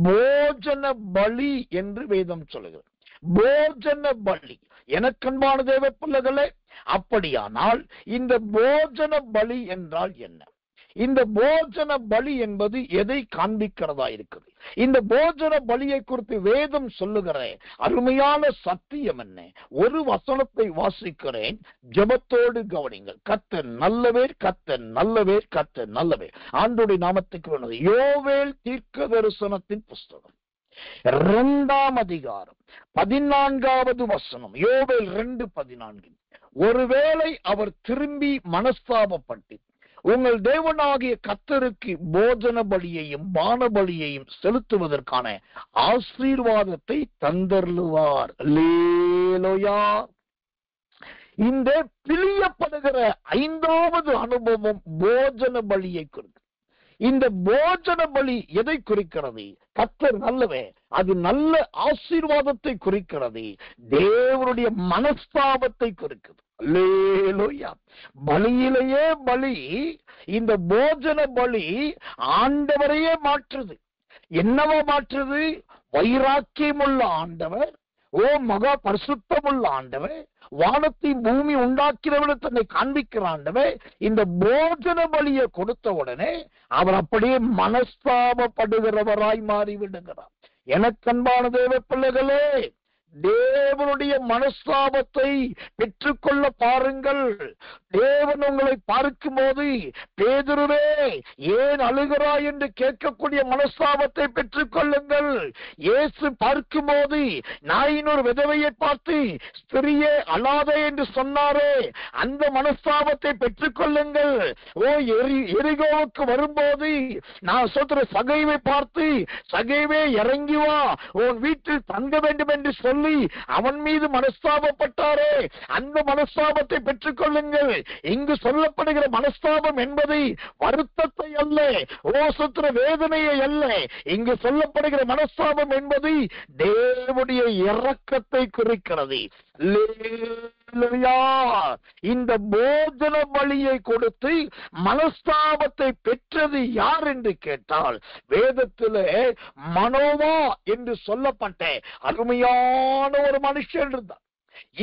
போஜன பலி என்று வேதம் சொல்லுகிறது. போஜன பலி. எனக்கன்பான தேவ பிள்ளைகளே, அப்படியானால் இந்த போஜன பலி என்றால் என்ன? இந்த போஜன பலி என்பது எதை காண்பிக்கிறதா இருக்குது? இந்த போஜன பலியை குறித்து வேதம் சொல்லுகிற அருமையான சத்தியம் என்ன? ஒரு வசனத்தை வாசிக்கிறேன், ஜெபத்தோடு கவனிங்கள். கர்த்தர் நல்லவர், கர்த்தர் நல்லவர், கர்த்தர் நல்லவர். ஆண்டவருடைய நாமத்துக்கு வேண்டது. யோவேல் தீர்க்க தரிசனத்தின் புஸ்தகம் 2ஆம் அதிகாரம் 14வது வசனம். யோவேல் 2:14. ஒருவேளை அவர் திரும்பி மனஸ்தாபப்பட்டு உங்கள் தேவனாகிய கர்த்தருக்கு போஜன பலியையும் பான பலியையும் செலுத்துவதற்கான ஆசீர்வாதத்தை தந்தருளுவார். அல்லேலூயா. இந்த பிழியப்படுகிற 5வது அனுபவம் போஜன பலியை குறித்து. இந்த போஜன பலி எதை குறிக்கிறது? கர்த்தர் நல்லவே, அது நல்ல ஆசீர்வாதத்தை குறிக்கிறது. தேவனுடைய மனஸ்தாபத்தை குறிக்கிறது. அல்லேலூயா. பலியிலேயே பலி. இந்த போஜன பலி ஆண்டவரையே மாற்றுது. என்னவா மாற்றுது? வைராக்கியமுள்ள ஆண்டவர், ஓ மகா பரிசுத்தமுள்ள ஆண்டவர், வானத்தை பூமி உண்டாக்கிறவனை தன்னை காண்பிக்கிற ஆண்டவர் இந்த போஜன பலியை கொடுத்த உடனே அவர் அப்படியே மனஸ்தாபப்படுகிறவராய் மாறிவிடுகிறார். எனக்கன்பான தேவ பிள்ளைகளே, தேவனுடைய மனஸ்தாபத்தை பெற்றுக்கொள்ள பாருங்கள். தேவன் உங்களை பார்க்கும் போது, பேதுருவே ஏன் அழுகிறாய் என்று கேட்கக்கூடிய மனஸ்தாபத்தை பெற்றுக் கொள்ளுங்கள். இயேசு பார்க்கும் போது நாயினொரு விதவையை பார்த்து ஸ்திரியே அழாதே என்று சொன்னாரே, அந்த மனஸ்தாபத்தை பெற்றுக் கொள்ளுங்கள். ஓ எரிகோவுக்கு வரும்போது நான் சொல்ற சகைவை பார்த்து, சகைவே இறங்கி வா, உன் வீட்டில் தங்க வேண்டும் என்று சொல்லி அவன் மீது மனஸ்தாபப்பட்டாரே, அந்த மனஸ்தாபத்தை பெற்றுக் கொள்ளுங்கள். இங்கு சொல்லப்படுகிற மனஸ்தாபம் என்பது வருத்தத்தை அல்ல, ஓசத்திர வேதனையை அல்ல. இங்கு சொல்லப்படுகிற மனஸ்தாபம் என்பது தேவனுடைய இரக்கத்தை குறிக்கிறது. இந்த போஜன பலியை கொடுத்து மனஸ்தாபத்தை பெற்றது யார் என்று கேட்டால், வேதத்திலே மனோவா என்று சொல்லப்பட்ட அருமையான ஒரு மனுஷன் இருந்தார்.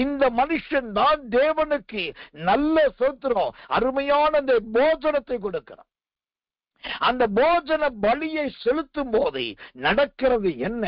இந்த மனுஷன் தான் தேவனுக்கு நல்ல சோத்திரம் அருமையான அந்த போஜனத்தை கொடுக்கிறார். அந்த போஜன பலியை செலுத்தும் போது நடக்கிறது என்ன?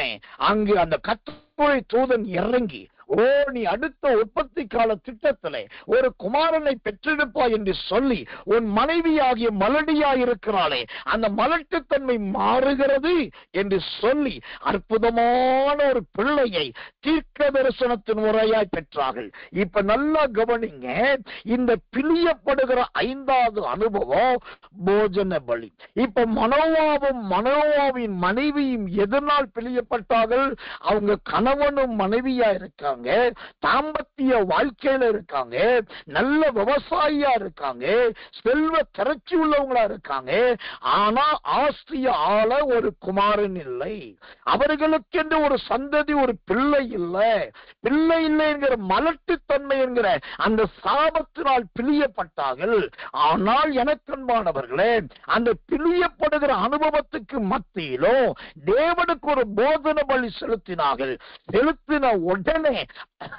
அங்கு அந்த கர்த்தருடைய தூதன் இறங்கி, ஓ நீ அடுத்த உற்பத்தி கால திட்டத்திலே ஒரு குமாரனை பெற்றெடுப்பா என்று சொல்லி, உன் மனைவியாகிய மலடியாயிருக்கிறாளே அந்த மலட்டுத்தன்மை மாறுகிறது என்று சொல்லி அற்புதமான ஒரு பிள்ளையை தீர்க்க தரிசனத்தின் முறையாய் பெற்றார்கள். இப்ப நல்லா கவனிங்க, இந்த பிழியப்படுகிற 5வது அனுபவம் போஜன பலி. இப்ப மனோவாவின் மனைவியும் எதனால் பிழியப்பட்டார்கள்? அவங்க கணவனும் மனைவியா இருக்காங்க, தாம்பத்திய வாழ்க்கையில இருக்காங்க, நல்ல விவசாயியா இருக்காங்க, செல்வ திரட்சி உள்ளவங்களா இருக்காங்க. ஆனா ஆஸ்திய ஆள ஒரு குமாரன் இல்லை, அவர்களுக்கென்று ஒரு சந்ததி, ஒரு பிள்ளை இல்லை. பிள்ளை இல்லை என்கிற மலட்டுத்தன்மை என்கிற அந்த சாபத்தினால் பிழியப்பட்டார்கள். ஆனால் எனக்கன்பானவர்களே, அந்த பிழியப்படுகிற அனுபவத்துக்கு மத்தியிலும் தேவனுக்கு ஒரு போஜன பலி செலுத்தினார்கள். செலுத்தின உடனே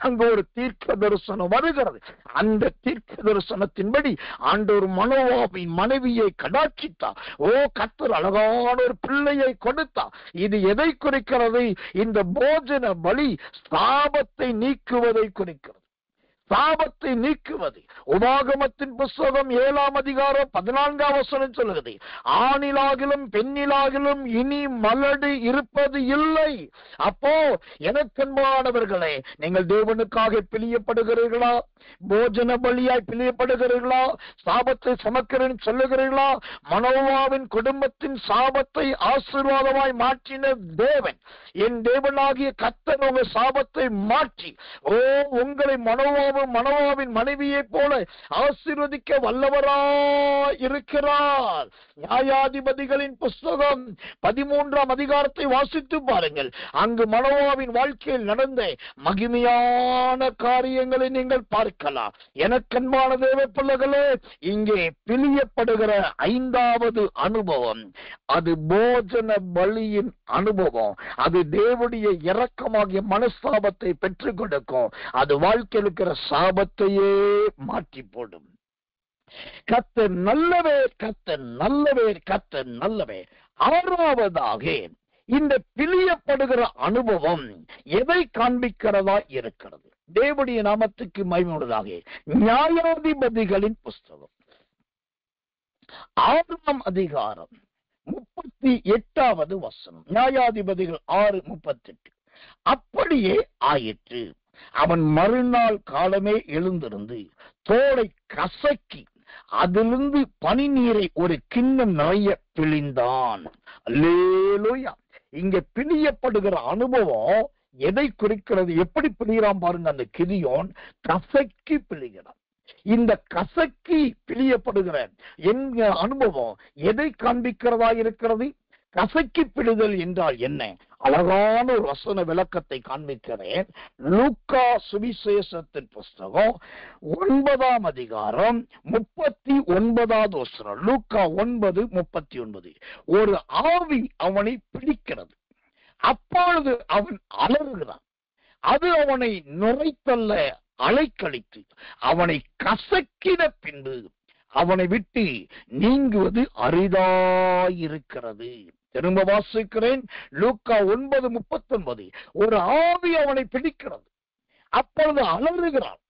அங்கு ஒரு தீர்க்க தரிசனம் வருகிறது. அந்த தீர்க்க தரிசனத்தின்படி ஆண்டவர் மனோவாவின் மனைவியை கடாட்சித்தார். ஓ கர்த்தர் அழகான ஒரு பிள்ளையை கொடுத்தார். இது எதை குறிக்கிறது? இந்த போஜன பலி சாபத்தை நீக்குவதை குறிக்கிறது. சாபத்தை நீக்குவது. உபாகமத்தின் புஸ்தகம் 7ஆம் அதிகாரம் 14ஆம் வசனம் சொல்லுகிறது, ஆணிலாகிலும் பெண்ணிலாகிலும் இனி மலடு இருப்பது இல்லை. அப்போ எனக்கன்பானவர்களே, நீங்கள் தேவனுக்காக பிழியப்படுகிறீர்களா? போஜன பலியாய் பிழியப்படுகிறீர்களா? சாபத்தை சமக்கிறேன் சொல்லுகிறீர்களா? மனோவாவின் குடும்பத்தின் சாபத்தை ஆசீர்வாதமாய் மாற்றின தேவன், என் தேவனாகிய கர்த்தர் உங்க சாபத்தை மாற்றி உங்களை மனோவாவின் மனைவியை போல ஆசீர்வதிக்க வல்லவராய் இருக்கிறார். நியாயாதிபதிகளின் புஸ்தகம் 13ஆம் அதிகாரத்தை வாசித்து பாருங்கள். அங்கு மனோவாவின் வாழ்க்கையில் நடந்த மகிமையான காரியங்களை நீங்கள் பார்க்கலாம். எனக்கன்பான தேவ பிள்ளைகளே, இங்கே பிழியப்படுகிற 5வது அனுபவம் அது போஜன பலியின் அனுபவம். அது தேவனுடைய இரக்கமாகிய மனஸ்தாபத்தை பெற்றுக் கொடுக்கும். அது வாழ்க்கையில் இருக்கிற சாபத்தையே மாற்றி போடும். கர்த்தர் நல்லவே, கர்த்தர் நல்லவே, கர்த்தர் நல்லவே. 6வதாக இந்த பிழியப்படுகிற அனுபவம் எதை காண்பிக்கிறதா இருக்கிறது? தேவனுடைய நாமத்துக்கு மகிமையுள்ளதாக நியாயாதிபதிகளின் புஸ்தகம் 6ஆம் அதிகாரம் 38வது வசனம். நியாயாதிபதிகள் 6:38. அப்படியே ஆயிற்று. அவன் மறுநாள் காலமே எழுந்திருந்து தோலை கசக்கி அதிலிருந்து பனி நீரை ஒரு கிண்ணம் நிறைய பிழிந்தான். அல்லேலூயா. இங்க பிழியப்படுகிற அனுபவம் எதை குறிக்கிறது? எப்படி பிழிகிறான் பாருங்க. அந்த கிதியோன் கசக்கி பிழிகிறான். இந்த கசக்கி பிழியப்படுகிற என்க அனுபவம் எதை காண்பிக்கிறதா இருக்கிறது? கசக்கி பிழிதல் என்றால் என்ன? அழகான ஒரு வசன விளக்கத்தை காண்பிக்கிறேன். லூக்கா சுவிசேஷத்தின் புஸ்தகம் 9ஆம் அதிகாரம் 39வது வசனம். லூக்கா 9:39. ஒரு ஆவி அவனை பிடிக்கிறது. அப்பொழுது அவன் அலறுகிறான். அது அவனை நுரைத்தள்ள அலைக்கழித்து அவனை கசக்கின பின்பு அவனை விட்டு நீங்குவது அரிதாயிருக்கிறது. திரும்ப வாசிக்கிறேன். லூக்கா 9:39. ஒரு ஆவி அவனை பிடிக்கிறது. அப்பொழுது அலறுகிறான்.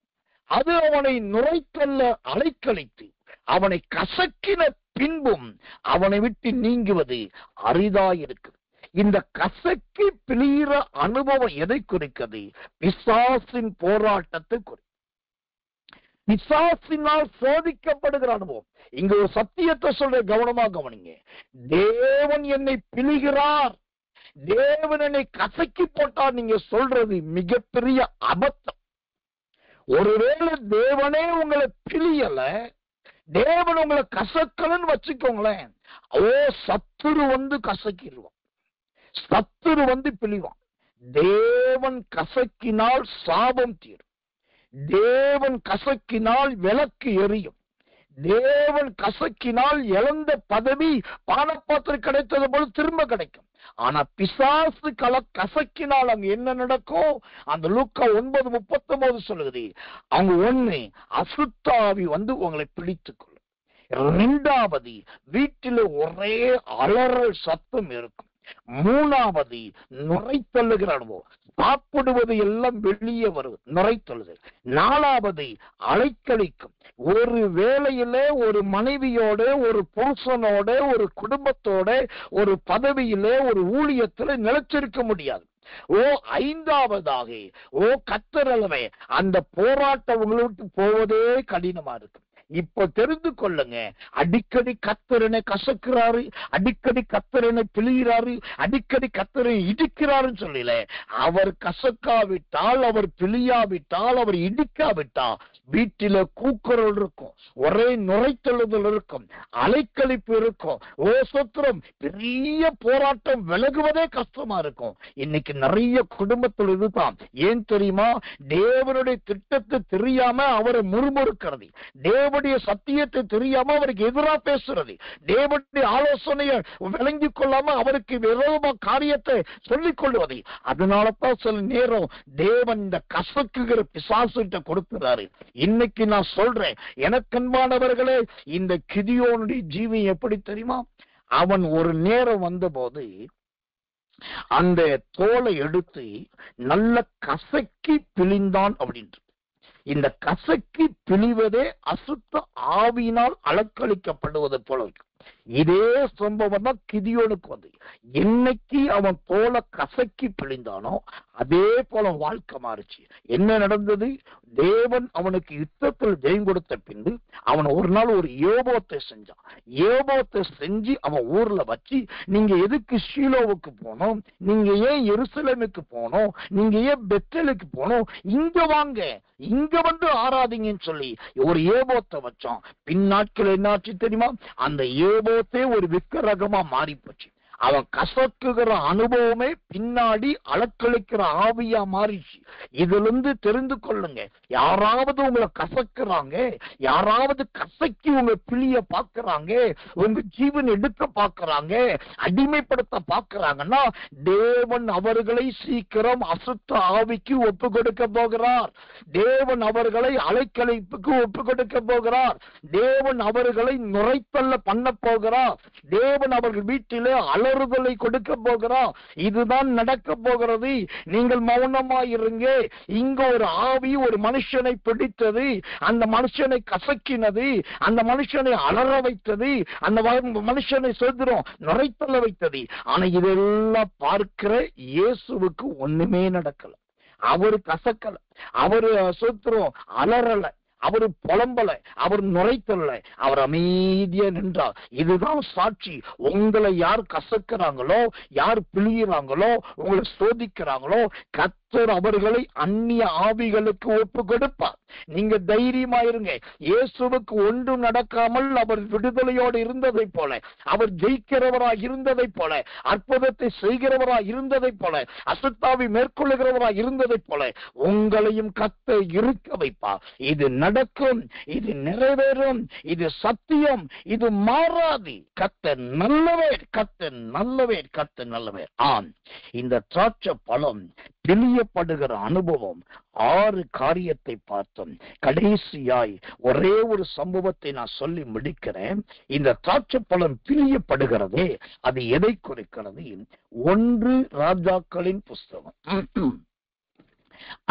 அது அவனை நுரைத்தள்ள அலைக்கழித்து அவனை கசக்கின பின்பும் அவனை விட்டு நீங்குவது அரிதாயிருக்கிறது. இந்த கசக்கி பிழிகிற அனுபவம் எதை குறிக்கிறது? பிசாசின் போராட்டத்தை குறிக்கிறது. பிசாசினால் சோதிக்கப்படுகிற அனுபவம். இங்க ஒரு சத்தியத்தை சொல்ற, கவனமா கவனிங்க. தேவன் என்னை பிழிகிறார், தேவன் என்னை கசக்கி போட்டார் நீங்க சொல்றது மிகப்பெரிய அபத்தம். ஒருவேளை தேவனே உங்களை பிழியல, தேவன் உங்களை கசக்கலன்னு வச்சுக்கோங்களேன், சத்துரு வந்து கசக்கிடுவான், சத்துரு வந்து பிழிவான். தேவன் கசக்கினால் சாபம் தீரும். தேவன் கசக்கினால் விளக்கு எரியும். தேவன் கசக்கினால் இழந்த பதவி பானப்பாத்திரம் கிடைத்தது போல திரும்ப கிடைக்கும். ஆனா பிசாசு கசக்கினால் அங்க என்ன நடக்கும்? அந்த லூக்கா 9:39 சொல்லுது. அவங்க ஒண்ணு, அசுத்தாவி வந்து உங்களை பிடித்துக் கொள்ளும். 2வது, வீட்டில ஒரே அலறல் சத்தம் இருக்கும். 3வது, நுரைத்தள்ளுகிற அனுபவம். சாப்பிடுவது எல்லாம் வெளியே வருவது, நுரைத்தள்ளுதல். 4வது, அலைக்கழிக்கும். ஒரு வேளையில ஒரு மனைவியோட, ஒரு புருஷனோட, ஒரு குடும்பத்தோட, ஒரு பதவியில, ஒரு ஊழியத்துல நிலைச்சிருக்க முடியாது. 5வதாக கத்தரளவே அந்த போராட்டம் உங்களை விட்டு போவதே கடினமா இருக்கு. இப்ப தெரிந்து கொள்ளுங்க, அடிக்கடி கத்தரனை கசக்கிறாரு, அடிக்கடி கத்தரனை பிழிகிறாரு, அடிக்கடி கத்தரை இடிக்கிறாருன்னு சொல்லல. அவர் கசக்காவிட்டால், அவர் பிழியாவிட்டால், அவர் இடிக்காவிட்டால் வீட்டில கூக்குரல் இருக்கும், ஒரே நுரைத்தழுதல் இருக்கும், அலைக்கழிப்பு இருக்கும். சோத்திரம், பெரிய போராட்டம், விலகுவதே கஷ்டமா இருக்கும். இன்னைக்கு நிறைய குடும்பத்தில் இதுதான். ஏன் தெரியுமா? தேவனுடைய திட்டத்தை தெரியாம அவரை முறுமுறுக்கிறது, தேவனுடைய சத்தியத்தை தெரியாம அவருக்கு எதிராக பேசுறது, தேவனுடைய ஆலோசனையை விளங்கிக் கொள்ளாம அவருக்கு விரோதமா காரியத்தை சொல்லிக் கொள்வது. அதனாலதான் சில நேரம் தேவன் இந்த கசக்குகிற பிசாசுகிட்ட கொடுக்கிறாரு. இன்னைக்கு நான் சொல்றேன், எனக்கன்பானவர்களே, இந்த கிதியோனுடைய ஜீவன் எப்படி தெரியுமா? அவன் ஒரு நேரம் வந்த போது அந்த தோலை எடுத்து நல்ல கசக்கி பிழிந்தான் அப்படின்ட்டு. இந்த கசக்கி பிழிவதே அசுத்த ஆவியினால் அலக்களிக்கப்படுவது போல இருக்கு. இதே சம்பவம் தான் கிதியோனுக்கு வந்து, என்னைக்கு அவன் போல கசக்கி பிழிந்தானோ அதே போல வாழ்க்கை மாறுச்சு. என்ன நடந்தது? தேவன் அவனுக்கு யுத்தத்தில் ஜெயம் கொடுத்த பின்பு அவன் ஒரு நாள் ஒரு ஏபோத்தை செஞ்சான். ஏபோத்தை செஞ்சு அவன் ஊர்ல வச்சு, நீங்க எதுக்கு ஷீலோவுக்கு போனோம், நீங்க ஏன் எருசலேமுக்கு போனோம், நீங்க ஏன் பெத்தேலுக்கு போனோம், இங்க வாங்க, இங்க வந்து ஆராதிங்கன்னு சொல்லி ஒரு ஏபோத்தை வச்சான். பின்னாட்கள் என்னாச்சு தெரியுமா? அந்த ஏபோத்தே ஒரு விக்கிரகமா மாறி போச்சு. அவன் கசக்குகிற அனுபவமே பின்னாடி அலக்களிக்கிற ஆவியா மாறிச்சு. இதுல இருந்து தெரிந்து கொள்ளுங்க, யாராவது உங்களை கசக்குறாங்க, யாராவது கசக்கி உங்க பிழிய பாக்குறாங்க, உங்க ஜீவன் எடுக்க பாக்குறாங்க, அடிமைப்படுத்த பாக்குறாங்கன்னா தேவன் அவர்களை சீக்கிரம் அசுத்த ஆவிக்கு ஒப்பு கொடுக்க போகிறார். தேவன் அவர்களை அலைக்கழிப்புக்கு ஒப்பு கொடுக்க போகிறார். தேவன் அவர்களை நுரைத்தள்ள பண்ண போகிறார். தேவன் அவர்கள் வீட்டிலே அலறுதலை கொடுக்க போகிறார். இதுதான் நடக்க போகிறது. நீங்கள் மௌனமாயிருங்க. இங்க ஒரு ஆவி ஒரு மனுஷனை பிடித்தது, அந்த மனுஷனை கசக்கினது, அந்த மனுஷனை அலற வைத்தது, அந்த மனுஷனை சொல்கிறோம் நுரைத்தள்ள வைத்தது. ஆனா இதெல்லாம் பார்க்கிற இயேசுவுக்கு ஒண்ணுமே நடக்கல. அவரு கசக்கல, அவரு சொல்கிறோம் அலறல, அவர் புலம்பல, அவர் நுரைத்தல்ல, அவர் அமைதியா நின்றார். இதுதான் சாட்சி. உங்களை யார் கசக்கிறாங்களோ, யார் பிழிகிறாங்களோ, உங்களை சோதிக்கிறாங்களோ, கர்த்தர் அவர்களை அந்நிய ஆவிகளுக்கு ஒப்பு கொடுப்பார். நீங்க தைரியமா இருங்க. இயேசுவுக்கு ஒன்றும் நடக்காமல் அவர் விடுதலையோடு இருந்ததை போல, அவர் ஜெயிக்கிறவராய் இருந்ததை போல, அற்புதத்தை செய்கிறவராய் இருந்ததை போல, அசுத்தாவி மேற்கொள்ளுகிறவராய் இருந்ததை போல உங்களையும் கர்த்தர் இருக்க வைப்பார். இது நடக்கும், இது நிறைவேறும், இது சத்தியம், இது மாறாது. கர்த்தர் நல்லவர், கர்த்தர் நல்லவர், கர்த்தர் நல்லவர். ஆம், இந்த திராட்சை பழம் பிழியப்படுகிற அனுபவம் 6 காரியத்தை பார்த்தோம். கடைசியாய் ஒரே ஒரு சம்பவத்தை நான் சொல்லி முடிக்கிறேன். இந்த திராட்சை பழம் பிழியப்படுகிறதே அது எதை குறிக்கிறது? 1 ராஜாக்களின் புஸ்தகம்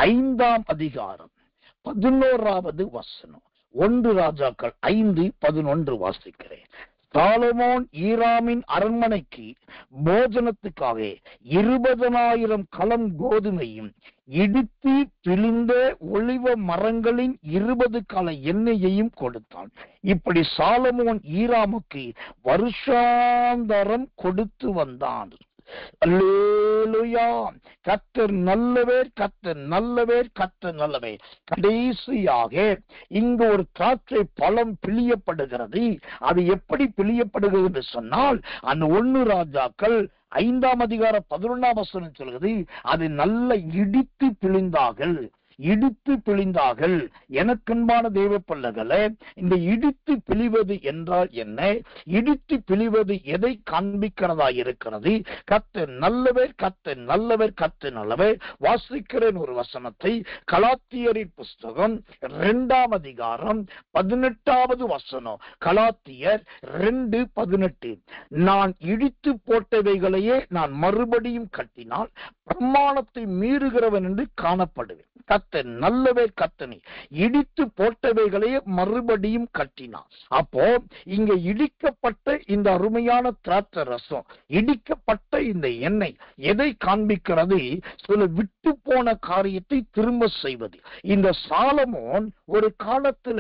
5ஆம் அதிகாரம் 11வது வசனம். 1 ராஜாக்கள் 5:11 வாசிக்கிறேன். சாலமோன் ஈராமின் அரண்மனைக்கு போஜனத்துக்காக 20,000 கலம் கோதுமையும் இடித்து பிழிந்த ஒலிவ மரங்களின் 20 கல எண்ணெயையும் கொடுத்தான். இப்படி சாலமோன் ஈராமுக்கு வருஷாந்தரம் கொடுத்து வந்தான். அல்லேலூயா! கர்த்தர் நல்லவர், கர்த்தர் நல்லவர், கர்த்தர் நல்லவர். கடைசியாக இங்கு ஒரு திராட்சை பழம் பிழியப்படுகிறது. அது எப்படி பிழியப்படுகிறது என்று சொன்னால், அந்த 1 ராஜாக்கள் 5ஆம் அதிகாரம் 11ஆம் வசனம் சொல்கிறது, அது நல்ல இடித்து பிழிந்தார்கள், இடித்து பிழிந்தார்கள். எனக்கன்பான தேவ பிள்ளைகளே, இந்த இடித்து பிழிவது என்றால் என்ன? இடித்து பிழிவது எதை காண்பிக்கிறதா இருக்கிறது? கர்த்தர் நல்லவர், கர்த்தர் நல்லவர், கர்த்தர் நல்லவர். வாசிக்கிறேன் ஒரு வசனத்தை. கலாத்தியரின் புஸ்தகம் 2ஆம் அதிகாரம் 18வது வசனம். கலாத்தியர் 2:18. நான் இடித்து போட்டவைகளையே நான் மறுபடியும் கட்டினால் பிரமாணத்தை மீறுகிறவன் என்று காணப்படுவேன். கர்த்தர் நல்லவர், கர்த்தனை இடித்து போட்டவைகளையே மறுபடியும் கட்டினான். அப்போ இங்க இடிக்கப்பட்ட இந்த அருமையான திராட்சை ரசம், இடிக்கப்பட்ட இந்த எண்ணெய் எதை காண்பிக்கிறது? சில விட்டு போன காரியத்தை திரும்ப செய்வது. இந்த சாலமோன் ஒரு காலத்துல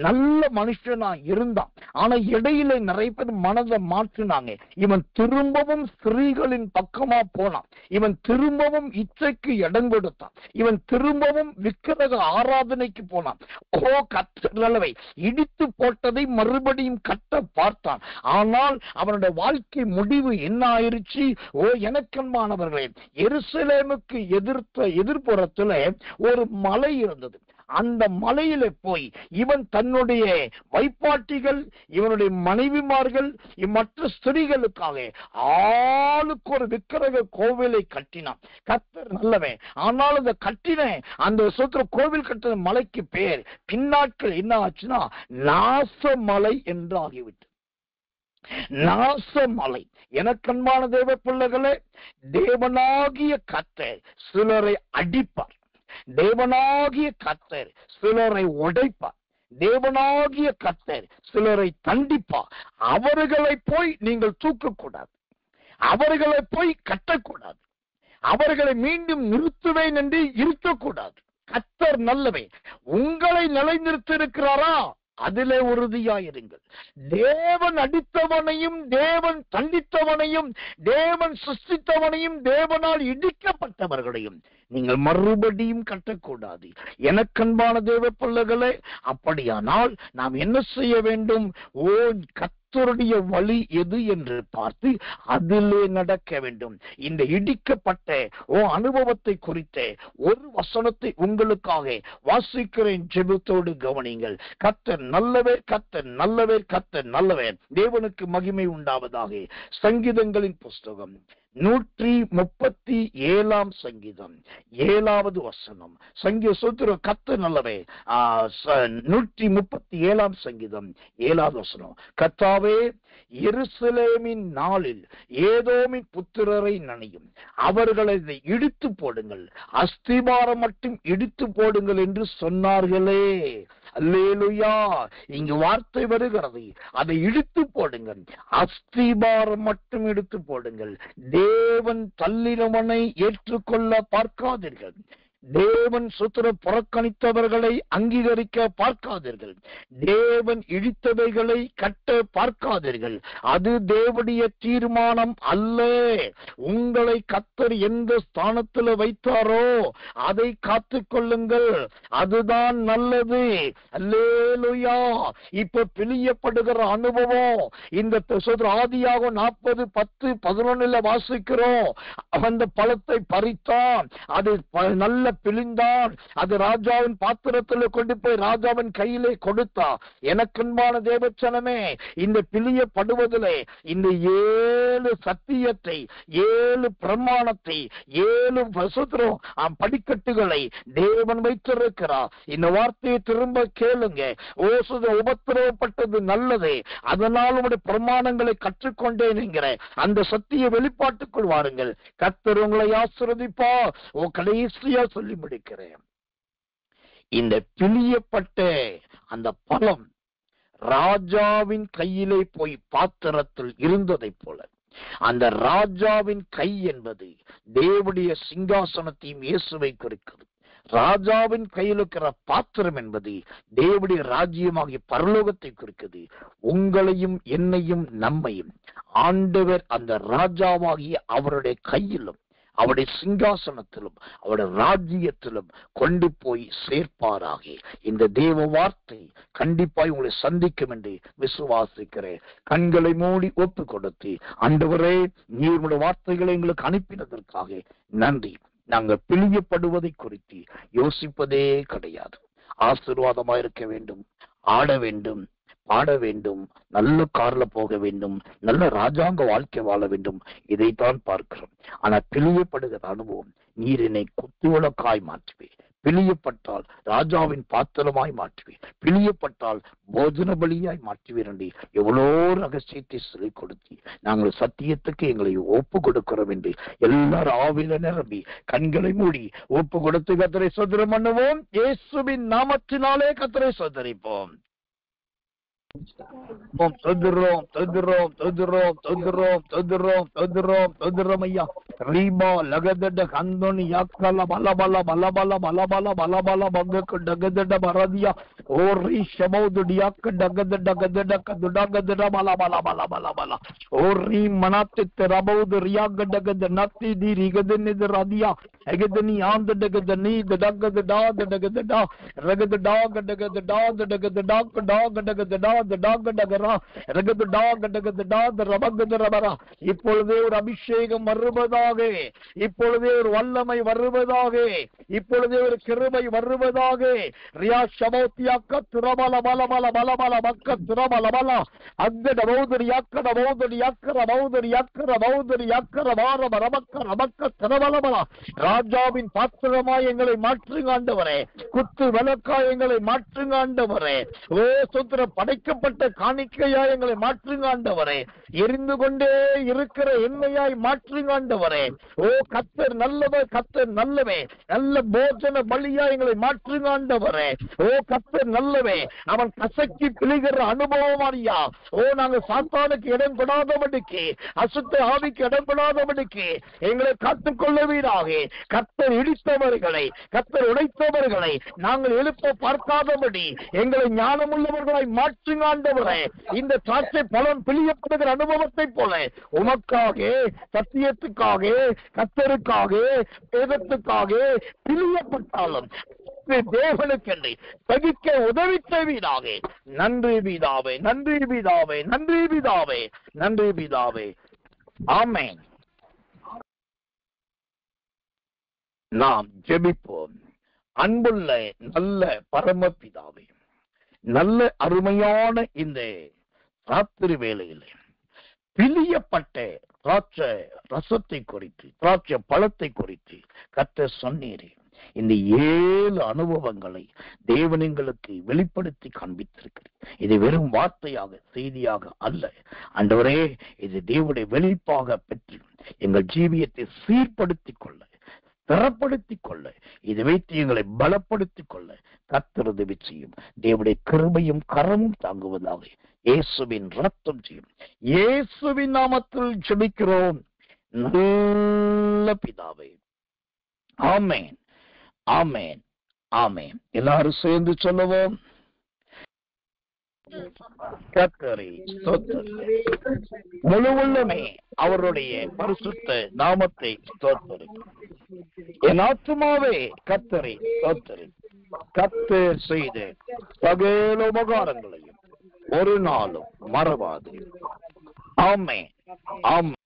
நல்ல மனுஷனா இருந்தான். ஆனா இடையில நிறைய பேர் மனதை மாற்றினாங்க. இவன் திரும்பவும் ஸ்திரீகளின் பக்கமா போனான். இவன் திரும்பவும் இச்சைக்கு இடம் கொடுத்தான். இவன் திரும்பவும் விக்கிரக ஆராதனைக்கு போனான். கர்த்தர் நல்லவை, இடித்து போட்டதை மறுபடியும் கட்ட பார்த்தான். ஆனால் அவனுடைய வாழ்க்கை முடிவு என்ன ஆயிருச்சு? எனக்கன்பானவர்களே, எருசலேமுக்கு எதிர்ப்புறத்துல ஒரு மலை இருந்தது. அந்த மலையில போய் இவன் தன்னுடைய வைப்பாட்டிகள், இவனுடைய மனைவிமார்கள், மற்ற ஸ்திரீகளுக்காக ஆளுக்கு ஒரு விக்கிரக கோவிலை கட்டினான். கர்த்தர் நல்லவன். ஆனால் அந்த கட்டின அந்த கோவில் கட்டின மலைக்கு பேர் பின்னாட்கள் என்ன ஆச்சுன்னா நாசமலை என்று ஆகிவிட்டு. நாசமலை. எனக்கன்பான தேவ பிள்ளைகளே, தேவனாகிய கர்த்தர் சிலரை அடிப்பார், தேவனாகிய கர்த்தர் சிலரை உடைப்பார், தேவனாகிய கர்த்தர் சிலரை தண்டிப்பார். அவர்களை போய் நீங்கள் தூக்கக்கூடாது, அவர்களை போய் கட்டக்கூடாது, அவர்களை மீண்டும் நிறுத்துவேன் என்று இருக்கக்கூடாது. கர்த்தர் நல்லவே. உங்களை நிலைநிறுத்திருக்கிறாரா? அதிலே உறுதியாயிருங்கள். தேவன் அடித்தவனையும் தேவன் தண்டித்தவனையும் தேவன் சிருஷ்டித்தவனையும் தேவனால் இடிக்கப்பட்டவர்களையும் நீங்கள் மறுபடியும் கட்டக்கூடாது. எனக்கன்பான தேவ பிள்ளைகளே, அப்படியானால் நாம் என்ன செய்ய வேண்டும்? கர்த்தருடைய வழி எது என்று பார்த்து அதிலே நடக்க வேண்டும். இந்த இடிக்கப்பட்ட அனுபவத்தை குறித்த ஒரு வசனத்தை உங்களுக்காக வாசிக்கிறேன். ஜெபத்தோடு கவனிங்கள். கர்த்தர் நல்லவர், கர்த்தர் நல்லவர், கர்த்தர் நல்லவர். தேவனுக்கு மகிமை உண்டாவதாக. சங்கீதங்களின் புஸ்தகம் 137 சங்கீதம் 7வது வசனம். சங்கீத கர்த்தர் நல்லவே. 137 சங்கீதம் 7வது வசனம். கர்த்தாவே, எருசலேமின் நாளில் ஏதோமின் புத்திரரை நனையும், அவர்களை இடித்து போடுங்கள், அஸ்திபாரம் மட்டும் இடித்து போடுங்கள் என்று சொன்னார்களே. அல்லேலூயா. இங்கு வார்த்தை வருகிறது, அதை இடித்து போடுங்கள், அஸ்திபாரம் மட்டும் எடுத்து போடுங்கள். தேவன் தள்ளினவனை ஏற்றுக்கொள்ள பார்க்காதீர்கள், தேவன் புறக்கணித்தவர்களை அங்கீகரிக்க பார்க்காதீர்கள், தேவன் இடித்தவைகளை கட்ட பார்க்காதீர்கள். அது தேவனுடைய தீர்மானம் அல்ல. உங்களை கர்த்தர் எந்த ஸ்தானத்தில் வைத்தாரோ அதை காத்து கொள்ளுங்கள், அதுதான் நல்லது. அல்லேலூயா. இப்ப பிழியப்படுகிற அனுபவம் இந்த ஆதியாக 40:10-11 வாசிக்கிறோம். அந்த பழத்தை பறித்தான், அது நல்ல பிழிந்தான், அது ராஜாவின் பாத்திரத்தில் கொண்டு போய் ராஜாவின் கையிலே கொடுத்தா. எனக்கன்பான தேவச்சனமே, இந்த பிழியப்படுவதிலே இந்த 7 சத்தியத்தை, 7 பிரமாணத்தை, 7 படிக்கட்டுகளை தேவன் வைத்திருக்கிறார். இந்த வார்த்தையை திரும்ப கேளுங்க. உபத்திரவப்பட்டது நல்லது, அதனால் உங்களுடைய பிரமாணங்களை கற்றுக்கொண்டேன் என்கிற அந்த சத்திய வெளிப்பாட்டுக்குள் வாருங்கள். கர்த்தர் உங்களை ஆசீர்வதிப்பா. கடைசியா சொல்லி முடிக்கிறேன். இந்த பிழியப்பட்ட அந்த பழம் ராஜாவின் கையிலே போய் பாத்திரத்தில் இருந்ததை போல, அந்த ராஜாவின் கை என்பது தேவனுடைய சிங்காசனத்தையும் இயேசுவை குறிக்கிறது. ராஜாவின் கையில் இருக்கிற பாத்திரம் என்பது தேவனுடைய ராஜ்யமாகிய பரலோகத்தை குறிக்கிறது. உங்களையும் என்னையும் நம்மையும் ஆண்டவர் அந்த ராஜாவாகிய அவருடைய கையிலும் அவருடைய சிங்காசனத்திலும் அவருடைய ராஜ்யத்திலும் கொண்டு போய் சேர்ப்பாராக. இந்த தேவ வார்த்தை கண்டிப்பாய் உங்களை சந்திக்கும் என்று விசுவாசிக்கிறேன். கண்களை மூடி ஒப்பு கொடுத்து, ஆண்டவரே, நீருடைய வார்த்தைகளை எங்களுக்கு அனுப்பினதற்காக நன்றி. நாங்கள் பிழியப்படுவதை குறித்து யோசிப்பதே கிடையாது. ஆசீர்வாதமா இருக்க வேண்டும், ஆட வேண்டும், பாட வேண்டும், நல்ல கார்ல போக வேண்டும், நல்ல ராஜாங்க வாழ்க்கை வாழ வேண்டும், இதைத்தான் பார்க்கிறோம். ஆனா பிழியப்படுகிற அனுபவம், நீர் என்னை குத்துவிளக்காய் மாற்றுவே, பிழியப்பட்டால் ராஜாவின் பாத்திரமாய் மாற்றுவேன், பிழியப்பட்டால் போஜன பலியாய் மாற்றுவேன் என்று எவ்வளோ ரகசியத்தை சொல்லிக் கொடுத்து நாங்கள் சத்தியத்துக்கு எங்களை ஒப்பு கொடுக்கிறோம் என்று எல்லாரும் ஆவில நிரம்பி கண்களை மூடி ஒப்பு கொடுத்து கர்த்தரை ஸ்தோத்திரம் பண்ணுவோம். இயேசுவின் நாமத்தினாலே கர்த்தரை ஸ்தோத்திரிப்போம். ஐயா ரீபா லகதட கந்தோனி யாக்கல பல பல பல பல பல பல பல பல பங்க டகதட பரதியா ஓ ரீ ஷமௌதுடியாக்க டகத டகதட கதுடகதட பல பல பல பல பல ஓ ரீ மனாத்தித் ரபௌது ரியாக டகத நத்தி தி ரிகதனி ரதியா எகதனி ஆந்த டகத நீ டகத டா டகத டா ரகத டா டகத டா டகத டா டா டகத டா இப்பொழுதே ஒரு அபிஷேகம் வருவதாக, இப்பொழுதே ஒரு வல்லமை வருவதாக, இப்பொழுதே ஒரு கிருபை வருவதாக. ரியா ஷமௌத்தியாக்க துரபல பல பல பல பல மக்க துரபல பல அங்கட பௌதரி யாக்கட பௌதரி யாக்கர பௌதரி யாக்கர பௌதரி யாக்கர வார ரமக்க ரமக்க துரபல பல. ராஜாவின் பாத்திரமாய் எங்களை மாற்றுங்க ஆண்டவரே, குத்து விளக்காய் எங்களை மாற்றுங்க ஆண்டவரே. ஓ சுத்திர படைக்கப்பட்ட காணிக்கையாய் எங்களை மாற்றுங்க ஆண்டவரே, எரிந்து கொண்டே இருக்கிற எண்ணெயாய் மாற்றுங்க ஆண்டவரே. ஆண்டவரே. ஓ கர்த்தர் நல்லவர், கர்த்தர் நல்லவே. நல்ல போஜன பலியா எங்களை மாற்றுங்க ஆண்டவரே. ஓ கர்த்தர் நல்லவே. அவன் கசக்கி பிழிகிற அனுபவம் அறியா. ஓ நாங்கள் சாத்தானுக்கு இடம் கொடாதபடிக்கு, அசுத்த ஆவிக்கு இடம் கொடாதபடிக்கு எங்களை காத்துக்கொள்ளவீராக. கர்த்தர் இடித்தவர்களை, கர்த்தர் உடைத்தவர்களை நாங்கள் எழுப்ப பார்க்காதபடி எங்களை ஞானமுள்ளவர்களாய் மாற்றுங்க ஆண்டவரே. இந்த திராட்சை பழம் பிழியப்படுகிற அனுபவத்தை போல உமக்காக, சத்தியத்துக்காக, கர்த்தருக்காக, வேதத்துக்காக பிழியப்பட்டாலும் தேவனுக்கென்று சகிக்க உதவி செய்வீராக. நன்றி பிதாவே, நன்றி பிதாவே, நன்றி பிதாவே, நன்றி பிதாவே. ஆமென். நாம் ஜெபிப்போம். அன்புள்ள நல்ல பரமபிதாவே, நல்ல அருமையான இந்த ராத்திரி வேளையிலே பிழியப்பட்ட திராட்சை ரசத்தை குறித்து, திராட்சை பழத்தை குறித்து கர்த்தர் சொன்னீரே. இந்த 7 அனுபவங்களை தேவன் எங்களுக்கு வெளிப்படுத்தி காண்பித்திருக்கிறது. இது வெறும் வார்த்தையாக, செய்தியாக அல்ல ஆண்டவரே. இது தேவனுடைய வெளிப்பாக பெற்று எங்கள் ஜீவியத்தை சீர்படுத்திக் கொள்ள, தரப்படுத்திக் கொள்ள, இதை வைத்து எங்களை பலப்படுத்திக் கொள்ள கர்த்தர் உதவி செய்யும். தேவனுடைய கிருபையும் கரமும் தாங்குவதாக இயேசுவின் ரத்தம் செய்யும். இயேசுவின் நாமத்தில் ஜெபிக்கிறோம் நல்ல பிதாவே. ஆமென், ஆமென், ஆமென். எல்லாரும் சேர்ந்து சொல்லுவோம். கர்த்தரை ஸ்தோத்திரி. முழு உள்ளமே அவருடைய பரிசுத்த நாமத்தை ஸ்தோத்திரி. என் ஆத்துமாவே கர்த்தரை ஸ்தோத்திரி. கர்த்தர் செய்த சகல உபகாரங்களையும் ஒரு நாளும் மறவாது. ஆமென், ஆமென்.